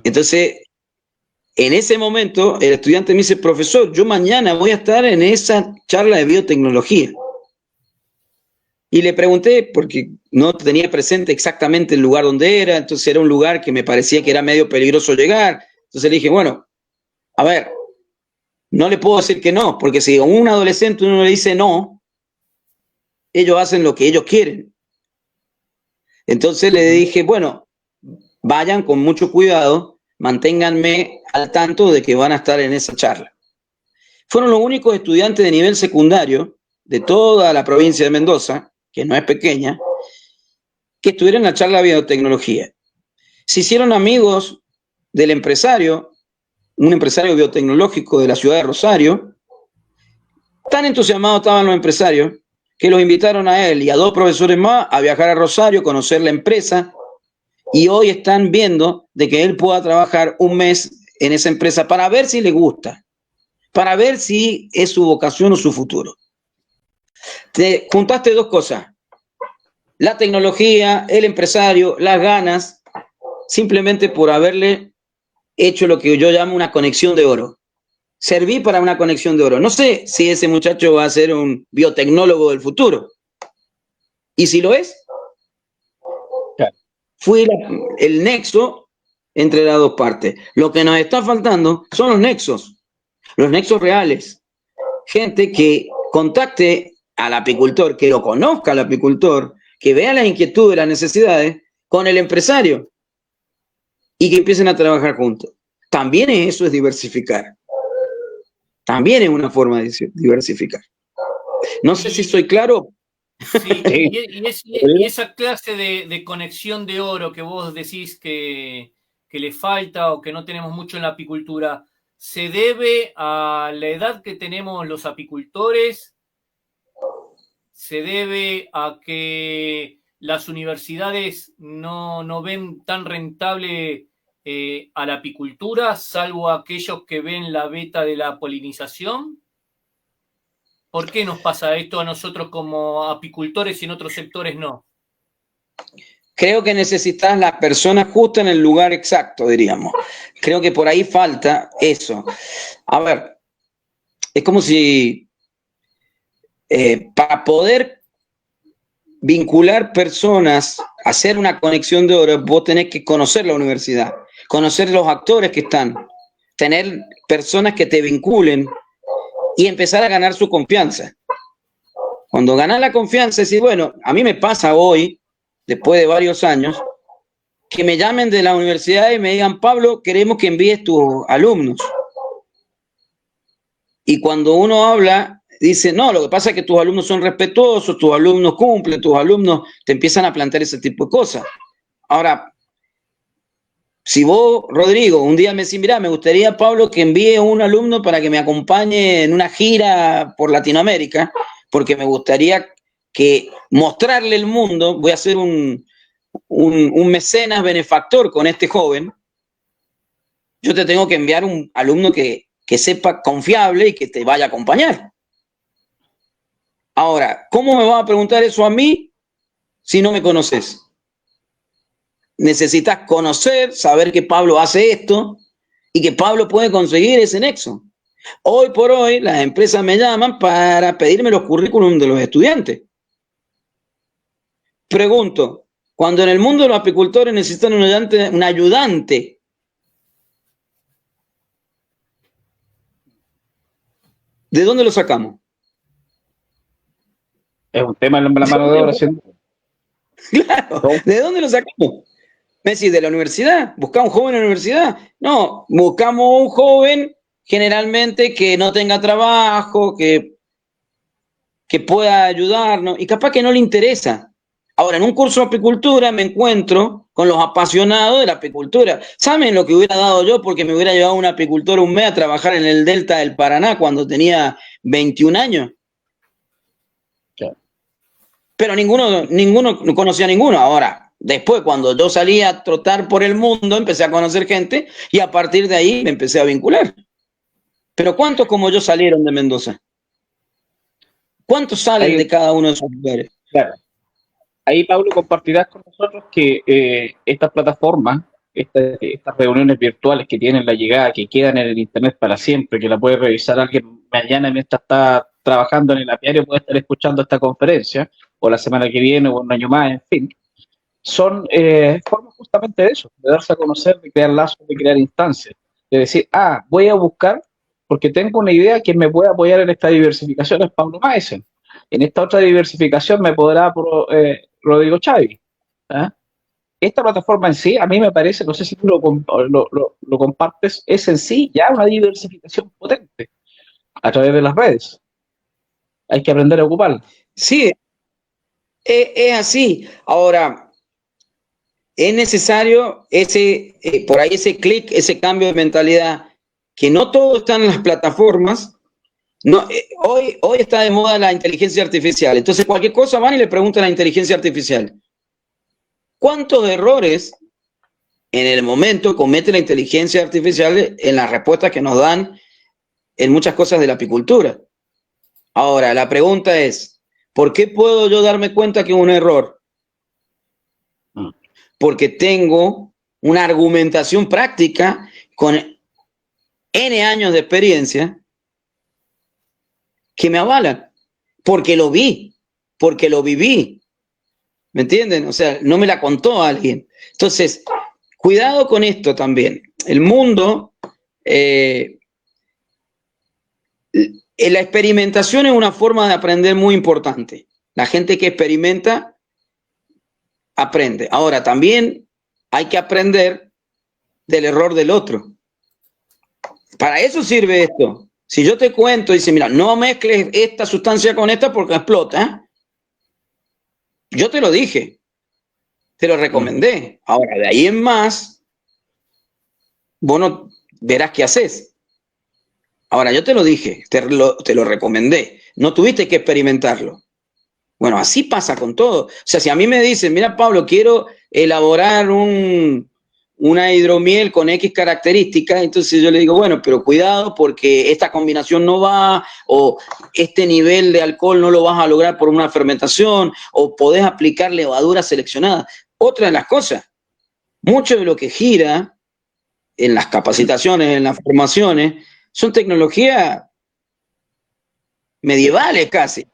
Entonces, en ese momento, el estudiante me dice, profesor, yo mañana voy a estar en esa charla de biotecnología. Y le pregunté, porque no tenía presente exactamente el lugar donde era, entonces era un lugar que me parecía que era medio peligroso llegar. Entonces le dije, bueno, a ver, no le puedo decir que no, porque si a un adolescente uno le dice no, ellos hacen lo que ellos quieren. Entonces le dije, bueno, vayan con mucho cuidado, manténganme al tanto de que van a estar en esa charla. Fueron los únicos estudiantes de nivel secundario de toda la provincia de Mendoza, que no es pequeña, que estuvieron en la charla de biotecnología. Se hicieron amigos del empresario, un empresario biotecnológico de la ciudad de Rosario. Tan entusiasmados estaban los empresarios que los invitaron a él y a 2 profesores más a viajar a Rosario, conocer la empresa, y hoy están viendo de que él pueda trabajar un mes en esa empresa para ver si le gusta, para ver si es su vocación o su futuro. Te juntaste 2 cosas, la tecnología, el empresario, las ganas, simplemente por haberle hecho lo que yo llamo una conexión de oro. Serví para una conexión de oro. No sé si ese muchacho va a ser un biotecnólogo del futuro. ¿Y si lo es? Claro. Fui el nexo entre las 2 partes. Lo que nos está faltando son los nexos reales. Gente que contacte al apicultor, que lo conozca al apicultor, que vea las inquietudes, las necesidades con el empresario y que empiecen a trabajar juntos. También eso es diversificar. También es una forma de diversificar. No sé si soy claro. Sí, y esa clase de conexión de oro que vos decís que le falta o que no tenemos mucho en la apicultura, ¿se debe a la edad que tenemos los apicultores? ¿Se debe a que las universidades no ven tan rentable a la apicultura, salvo aquellos que ven la beta de la polinización? ¿Por qué nos pasa esto a nosotros como apicultores y en otros sectores no? Creo que necesitas la persona justa en el lugar exacto, diríamos. Creo que por ahí falta eso. A ver, es como si para poder vincular personas, hacer una conexión de oro, vos tenés que conocer la universidad, conocer los actores que están, tener personas que te vinculen y empezar a ganar su confianza. Cuando ganas la confianza, decís, bueno, a mí me pasa hoy, después de varios años, que me llamen de la universidad y me digan, Pablo, queremos que envíes tus alumnos. Y cuando uno habla, dice, no, lo que pasa es que tus alumnos son respetuosos, tus alumnos cumplen, tus alumnos te empiezan a plantear ese tipo de cosas. Ahora, si vos, Rodrigo, un día me decís, mira, me gustaría, Pablo, que envíe un alumno para que me acompañe en una gira por Latinoamérica, porque me gustaría que mostrarle el mundo, voy a hacer un mecenas benefactor con este joven, yo te tengo que enviar un alumno que sepa confiable y que te vaya a acompañar. Ahora, ¿cómo me vas a preguntar eso a mí si no me conoces? Necesitas conocer, saber que Pablo hace esto y que Pablo puede conseguir ese nexo. Hoy por hoy, las empresas me llaman para pedirme los currículums de los estudiantes. Pregunto, cuando en el mundo de los apicultores necesitan un ayudante, ¿de dónde lo sacamos? Es un tema en la mano de obra, ¿sí? Claro, ¿de dónde lo sacamos? Me decís, ¿de la universidad? ¿Buscamos un joven en la universidad? No, buscamos un joven generalmente que no tenga trabajo, que pueda ayudarnos, y capaz que no le interesa. Ahora, en un curso de apicultura me encuentro con los apasionados de la apicultura. ¿Saben lo que hubiera dado yo porque me hubiera llevado un apicultor un mes a trabajar en el Delta del Paraná cuando tenía 21 años? Claro. Pero ninguno conocía a ninguno. Ahora, después, cuando yo salí a trotar por el mundo, empecé a conocer gente y a partir de ahí me empecé a vincular. Pero ¿cuántos como yo salieron de Mendoza? ¿Cuántos salen de cada uno de esos lugares? Claro. Ahí, Pablo, compartirás con nosotros que estas plataformas, estas reuniones virtuales que tienen la llegada, que quedan en el Internet para siempre, que la puede revisar alguien mañana mientras está trabajando en el apiario, puede estar escuchando esta conferencia, o la semana que viene, o un año más, en fin, son formas justamente de eso, de darse a conocer, de crear lazos, de crear instancias, de decir, voy a buscar, porque tengo una idea que me puede apoyar en esta diversificación, es Pablo Maesen. En esta otra diversificación me podrá Rodrigo Chávez. ¿Ah? Esta plataforma en sí, a mí me parece, no sé si tú lo compartes, es en sí ya una diversificación potente a través de las redes. Hay que aprender a ocuparla. Sí, es así. Ahora, es necesario por ahí ese clic, ese cambio de mentalidad, que no todo está en las plataformas. No, hoy está de moda la inteligencia artificial. Entonces, cualquier cosa van y le preguntan a la inteligencia artificial. ¿Cuántos errores en el momento comete la inteligencia artificial en las respuestas que nos dan en muchas cosas de la apicultura? Ahora, la pregunta es, ¿por qué puedo yo darme cuenta que es un error? Porque tengo una argumentación práctica con N años de experiencia que me avalan, porque lo vi, porque lo viví. ¿Me entienden? O sea, no me la contó alguien. Entonces, cuidado con esto también. El mundo, la experimentación es una forma de aprender muy importante. La gente que experimenta aprende. Ahora, también hay que aprender del error del otro. Para eso sirve esto. Si yo te cuento y dice, mira, no mezcles esta sustancia con esta porque explota. Yo te lo dije, te lo recomendé. Ahora, de ahí en más, vos no verás qué haces. Ahora, yo te lo dije, te lo recomendé. No tuviste que experimentarlo. Bueno, así pasa con todo. O sea, si a mí me dicen, mira, Pablo, quiero elaborar una hidromiel con X características, entonces yo le digo, bueno, pero cuidado porque esta combinación no va, o este nivel de alcohol no lo vas a lograr por una fermentación, o podés aplicar levadura seleccionada. Otra de las cosas, mucho de lo que gira en las capacitaciones, en las formaciones, son tecnologías medievales casi.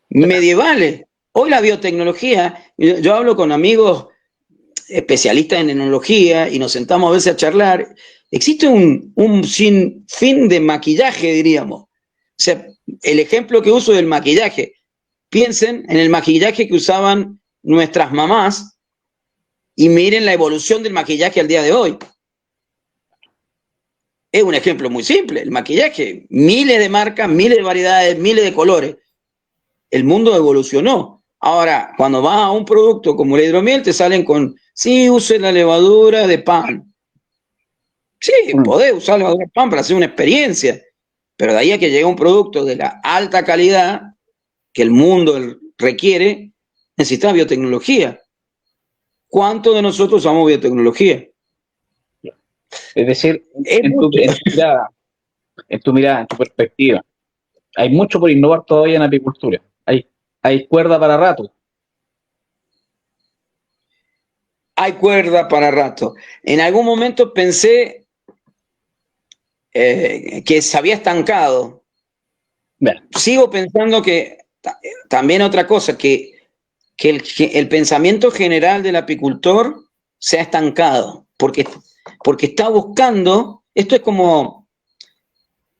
Medievales. Hoy la biotecnología, yo hablo con amigos especialistas en enología y nos sentamos a veces a charlar. Existe un sinfín de maquillaje, diríamos. O sea, el ejemplo que uso del maquillaje. Piensen en el maquillaje que usaban nuestras mamás y miren la evolución del maquillaje al día de hoy. Es un ejemplo muy simple. El maquillaje, miles de marcas, miles de variedades, miles de colores. El mundo evolucionó. Ahora, cuando vas a un producto como la hidromiel, te salen con, sí, use la levadura de pan. Sí, podés usar la levadura de pan para hacer una experiencia, pero de ahí a que llegue un producto de la alta calidad que el mundo requiere, necesitas biotecnología. ¿Cuántos de nosotros usamos biotecnología? Es decir, en tu mirada, en tu perspectiva, hay mucho por innovar todavía en apicultura. Hay cuerda para rato. Hay cuerda para rato. En algún momento pensé que se había estancado. Bueno. Sigo pensando que también otra cosa, que el pensamiento general del apicultor se ha estancado, porque está buscando, esto es como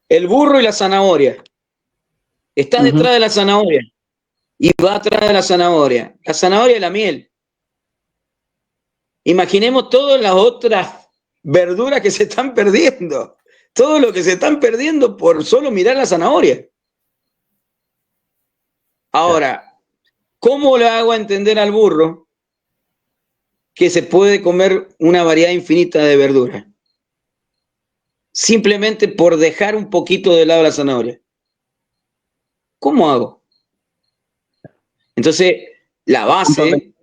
el burro y la zanahoria. Está detrás de la zanahoria y va atrás de la zanahoria. La zanahoria es la miel. Imaginemos todas las otras verduras que se están perdiendo. Todo lo que se están perdiendo por solo mirar la zanahoria. Ahora, ¿cómo le hago a entender al burro que se puede comer una variedad infinita de verduras? Simplemente por dejar un poquito de lado la zanahoria. ¿Cómo hago? Entonces, la base,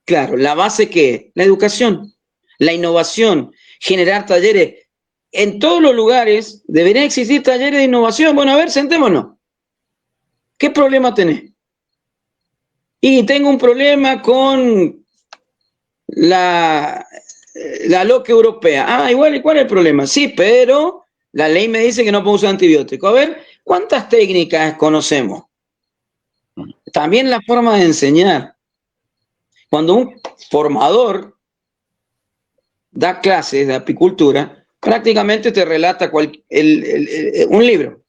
claro, la base ¿qué es? La educación, la innovación, generar talleres. En todos los lugares deberían existir talleres de innovación. Bueno, a ver, sentémonos. ¿Qué problema tenés? Y tengo un problema con la LOC europea. Ah, igual, ¿y cuál es el problema? Sí, pero la ley me dice que no puedo usar antibióticos. A ver, ¿cuántas técnicas conocemos? También la forma de enseñar. Cuando un formador da clases de apicultura, prácticamente te relata un libro.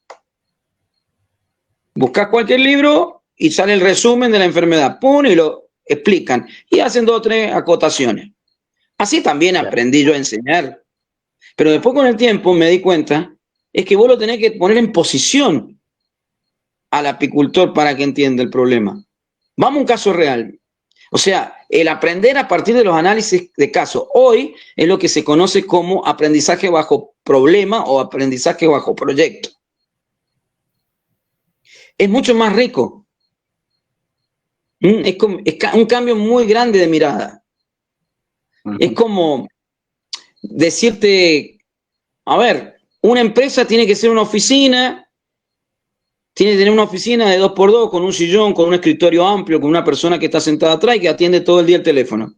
Buscas cualquier libro y sale el resumen de la enfermedad. ¡Pum! Y lo explican. Y hacen 2 o 3 acotaciones. Así también aprendí yo a enseñar. Pero después con el tiempo me di cuenta, es que vos lo tenés que poner en posición al apicultor para que entienda el problema. Vamos a un caso real. O sea, el aprender a partir de los análisis de casos. Hoy es lo que se conoce como aprendizaje bajo problema o aprendizaje bajo proyecto. Es mucho más rico. Es un cambio muy grande de mirada. Es como decirte, a ver, una empresa tiene que ser una oficina, tiene que tener una oficina de 2x2 con un sillón, con un escritorio amplio, con una persona que está sentada atrás y que atiende todo el día el teléfono.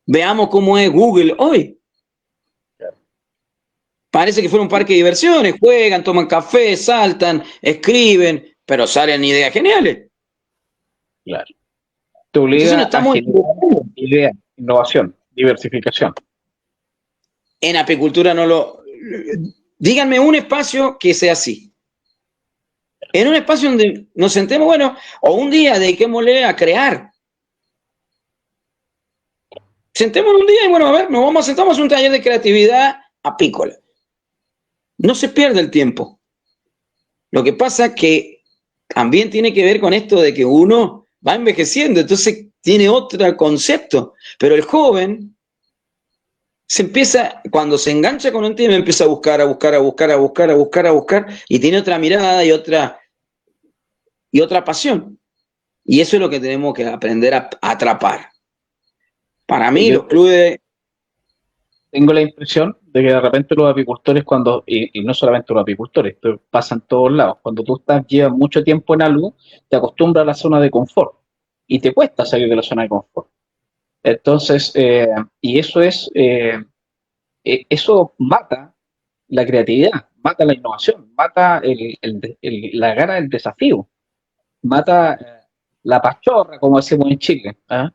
Veamos cómo es Google hoy. Parece que fuera un parque de diversiones, juegan, toman café, saltan, escriben, pero salen ideas geniales. Claro. Te obliga a generar ideas, innovación, diversificación. En apicultura no lo... Díganme un espacio que sea así. En un espacio donde nos sentemos, bueno, o un día dediquémosle a crear. Sentémonos un día y bueno, a ver, nos vamos a sentar a un taller de creatividad apícola. No se pierde el tiempo. Lo que pasa es que también tiene que ver con esto de que uno va envejeciendo, entonces tiene otro concepto. Pero el joven se empieza, cuando se engancha con un tema, empieza a buscar, y tiene otra mirada y otra pasión. Y eso es lo que tenemos que aprender a atrapar. Para mí, los clubes... Tengo la impresión de que de repente los apicultores, y no solamente los apicultores, esto pasa en todos lados, cuando tú llevas mucho tiempo en algo, te acostumbras a la zona de confort y te cuesta salir de la zona de confort. Entonces, y eso mata la creatividad, mata la innovación, mata la gana del desafío, mata la pachorra, como decimos en Chile. ¿Ah?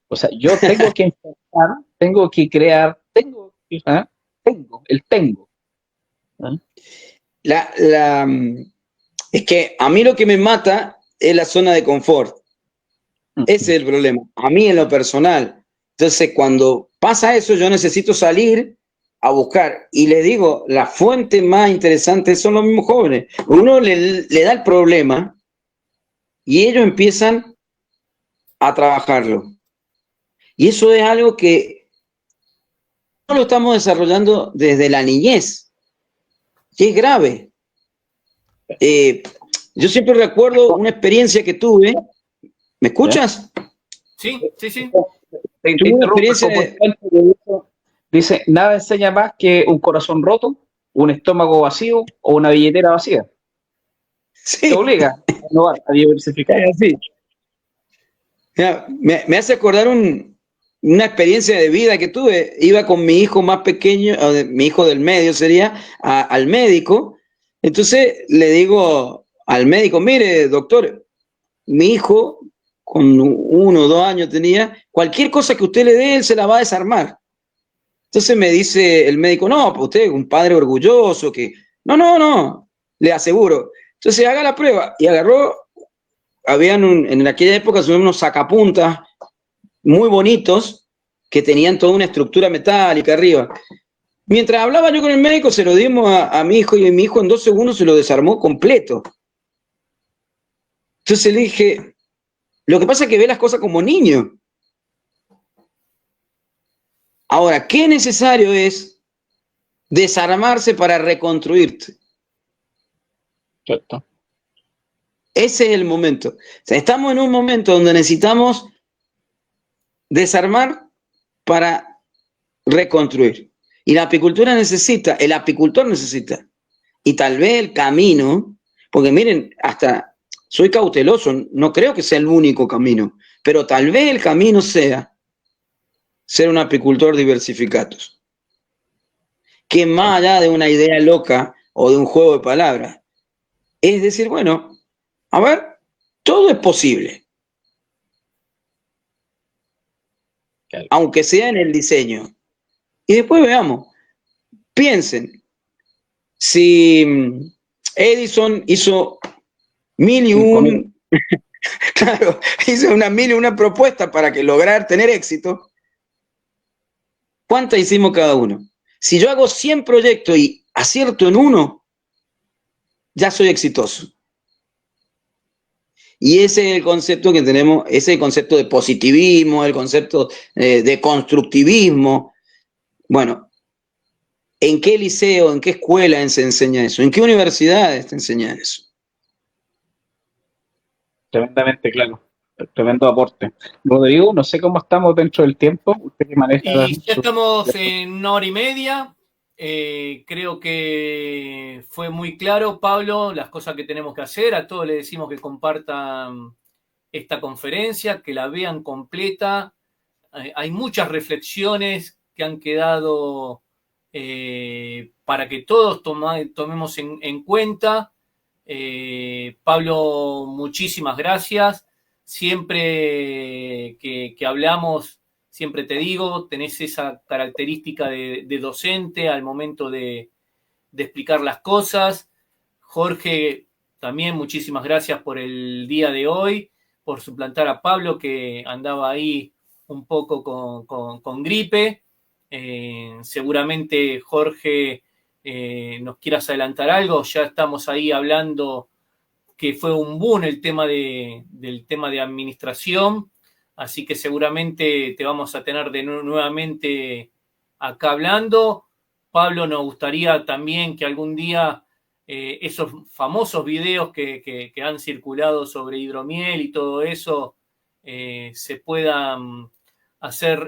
O sea, yo tengo que enfrentar, tengo que crear, tengo. ¿Ah? Tengo. ¿Ah? Es que a mí lo que me mata es la zona de confort. Ese es el problema. A mí en lo personal. Entonces, cuando pasa eso, yo necesito salir a buscar. Y les digo, la fuente más interesante son los mismos jóvenes. Uno le da el problema y ellos empiezan a trabajarlo. Y eso es algo que no lo estamos desarrollando desde la niñez, que es grave. Yo siempre recuerdo una experiencia que tuve. ¿Me escuchas? Sí. Tuve una experiencia dice, nada enseña más que un corazón roto, un estómago vacío o una billetera vacía. Sí. Te obliga a innovar, a diversificar. Sí. Me hace acordar una experiencia de vida que tuve. Iba con mi hijo más pequeño, mi hijo del medio sería, al médico. Entonces le digo al médico, mire, doctor, mi hijo con 1 o 2 años tenía, cualquier cosa que usted le dé, él se la va a desarmar. Entonces me dice el médico, no, pues usted es un padre orgulloso, que no, le aseguro. Entonces haga la prueba. Y agarró, en aquella época unos sacapuntas muy bonitos que tenían toda una estructura metálica arriba. Mientras hablaba yo con el médico, se lo dimos a mi hijo y mi hijo en 2 segundos se lo desarmó completo. Entonces le dije, lo que pasa es que ve las cosas como niño. Ahora, ¿qué necesario es desarmarse para reconstruirte? Cierto. Ese es el momento. O sea, estamos en un momento donde necesitamos desarmar para reconstruir. Y la apicultura necesita, el apicultor necesita, y tal vez el camino, porque miren, hasta soy cauteloso, no creo que sea el único camino, pero tal vez el camino sea ser un apicultor diversificatus. Que más allá de una idea loca o de un juego de palabras, es decir, bueno, a ver, todo es posible. Claro. Aunque sea en el diseño. Y después veamos, piensen, si Edison hizo claro, hizo una propuesta para que lograr tener éxito, ¿cuántas hicimos cada uno? Si yo hago 100 proyectos y acierto en uno, ya soy exitoso. Y ese es el concepto que tenemos, ese es el concepto de positivismo, el concepto de constructivismo. Bueno, ¿en qué liceo, en qué escuela se enseña eso? ¿En qué universidades te enseñan eso? Tremendamente claro. Tremendo aporte. Rodrigo, no sé cómo estamos dentro del tiempo. Usted que maneja. Y ya estamos en 1 hora y media. Creo que fue muy claro, Pablo, las cosas que tenemos que hacer. A todos les decimos que compartan esta conferencia, que la vean completa. Hay muchas reflexiones que han quedado para que todos tomemos en cuenta. Pablo, muchísimas gracias. Siempre que hablamos, siempre te digo, tenés esa característica de docente al momento de explicar las cosas. Jorge, también muchísimas gracias por el día de hoy, por suplantar a Pablo, que andaba ahí un poco con gripe. Seguramente, Jorge, nos quieras adelantar algo. Ya estamos ahí hablando que fue un boom el tema del tema de administración, así que seguramente te vamos a tener nuevamente acá hablando. Pablo, nos gustaría también que algún día esos famosos videos que han circulado sobre hidromiel y todo eso se puedan hacer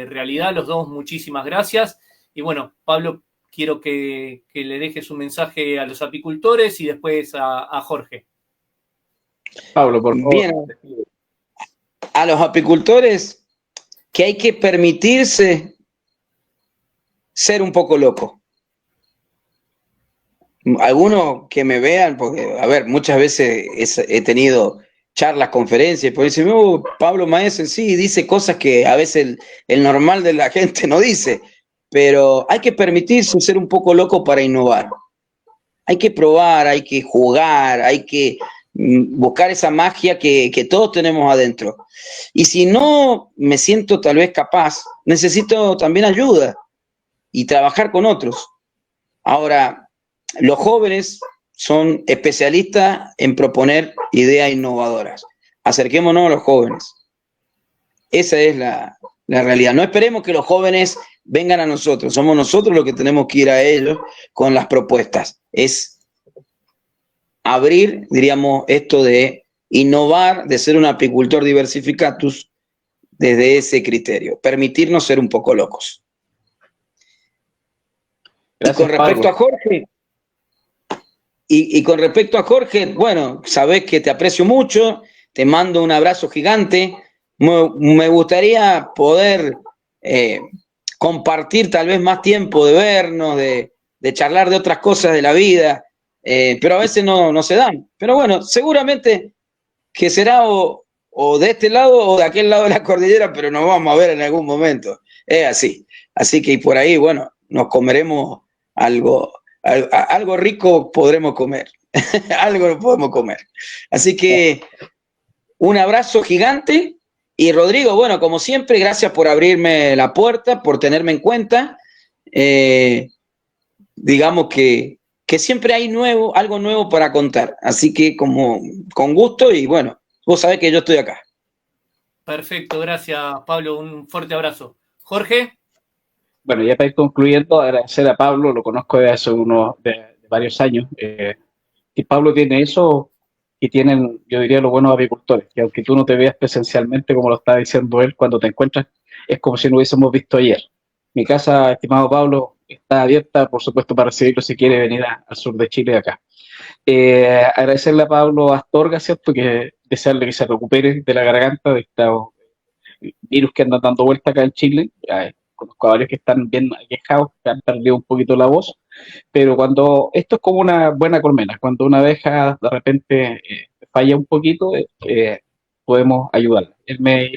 realidad. Los dos, muchísimas gracias. Y bueno, Pablo, quiero que le dejes un mensaje a los apicultores y después a Jorge. Pablo, por favor. Bien, a los apicultores que hay que permitirse ser un poco loco. Algunos que me vean, porque, a ver, muchas veces he tenido charlas, conferencias, por decirme, Pablo Maese, sí, dice cosas que a veces el normal de la gente no dice. Pero hay que permitirse ser un poco loco para innovar. Hay que probar, hay que jugar, hay que buscar esa magia que todos tenemos adentro. Y si no me siento tal vez capaz, necesito también ayuda y trabajar con otros. Ahora, los jóvenes son especialistas en proponer ideas innovadoras. Acerquémonos a los jóvenes. Esa es la realidad. No esperemos que los jóvenes vengan a nosotros, somos nosotros los que tenemos que ir a ellos con las propuestas. Es abrir, diríamos, esto de innovar, de ser un apicultor diversificatus desde ese criterio, permitirnos ser un poco locos. Gracias, y con respecto a Jorge, y con respecto a Jorge, bueno, sabés que te aprecio mucho, te mando un abrazo gigante. Me gustaría poder compartir tal vez más tiempo de vernos, de charlar de otras cosas de la vida, pero a veces no se dan. Pero bueno, seguramente que será o de este lado o de aquel lado de la cordillera, pero nos vamos a ver en algún momento. Es así. Así que por ahí, bueno, nos comeremos algo rico, podremos comer. Algo podemos comer. Así que un abrazo gigante Y Rodrigo, bueno, como siempre, gracias por abrirme la puerta, por tenerme en cuenta. Digamos que siempre hay algo nuevo para contar. Así que como con gusto y bueno, vos sabés que yo estoy acá. Perfecto, gracias Pablo, un fuerte abrazo. Jorge. Bueno, ya para ir concluyendo, agradecer a Pablo, lo conozco de hace de varios años, y Pablo tiene eso que tienen, yo diría, los buenos apicultores, que aunque tú no te veas presencialmente, como lo está diciendo él, cuando te encuentras, es como si no hubiésemos visto ayer. Mi casa, estimado Pablo, está abierta, por supuesto, para recibirlo si quiere venir al sur de Chile acá. Agradecerle a Pablo Astorga, ¿cierto? Que desearle que se recupere de la garganta, de estos virus que andan dando vuelta acá en Chile. Conozco a varios que están bien aquejados, que han perdido un poquito la voz, pero cuando esto es como una buena colmena, cuando una abeja de repente falla un poquito, podemos ayudarla. Él me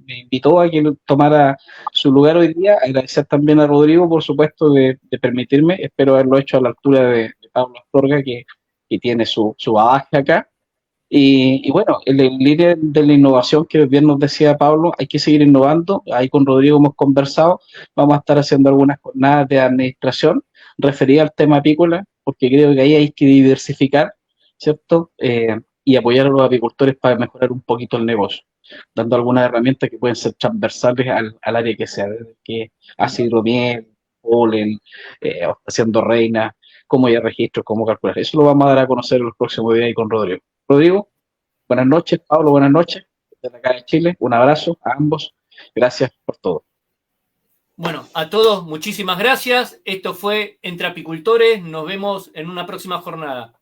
invitó a que tomara su lugar hoy día. Agradecer también a Rodrigo, por supuesto, de permitirme. Espero haberlo hecho a la altura de Pablo Astorga, que tiene su bagaje acá. Y bueno, en línea de la innovación que bien nos decía Pablo, hay que seguir innovando. Ahí con Rodrigo hemos conversado, vamos a estar haciendo algunas jornadas de administración referidas al tema apícola, porque creo que ahí hay que diversificar, ¿cierto? Y apoyar a los apicultores para mejorar un poquito el negocio, dando algunas herramientas que pueden ser transversales al área que sea, desde que hace hidromiel, polen, haciendo reina, cómo ya registros, cómo calcular. Eso lo vamos a dar a conocer en los próximos días ahí con Rodrigo. Rodrigo, buenas noches. Pablo, buenas noches. Desde acá de Chile, un abrazo a ambos. Gracias por todo. Bueno, a todos, muchísimas gracias. Esto fue Entre Apicultores. Nos vemos en una próxima jornada.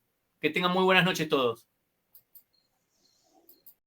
Que tengan muy buenas noches todos.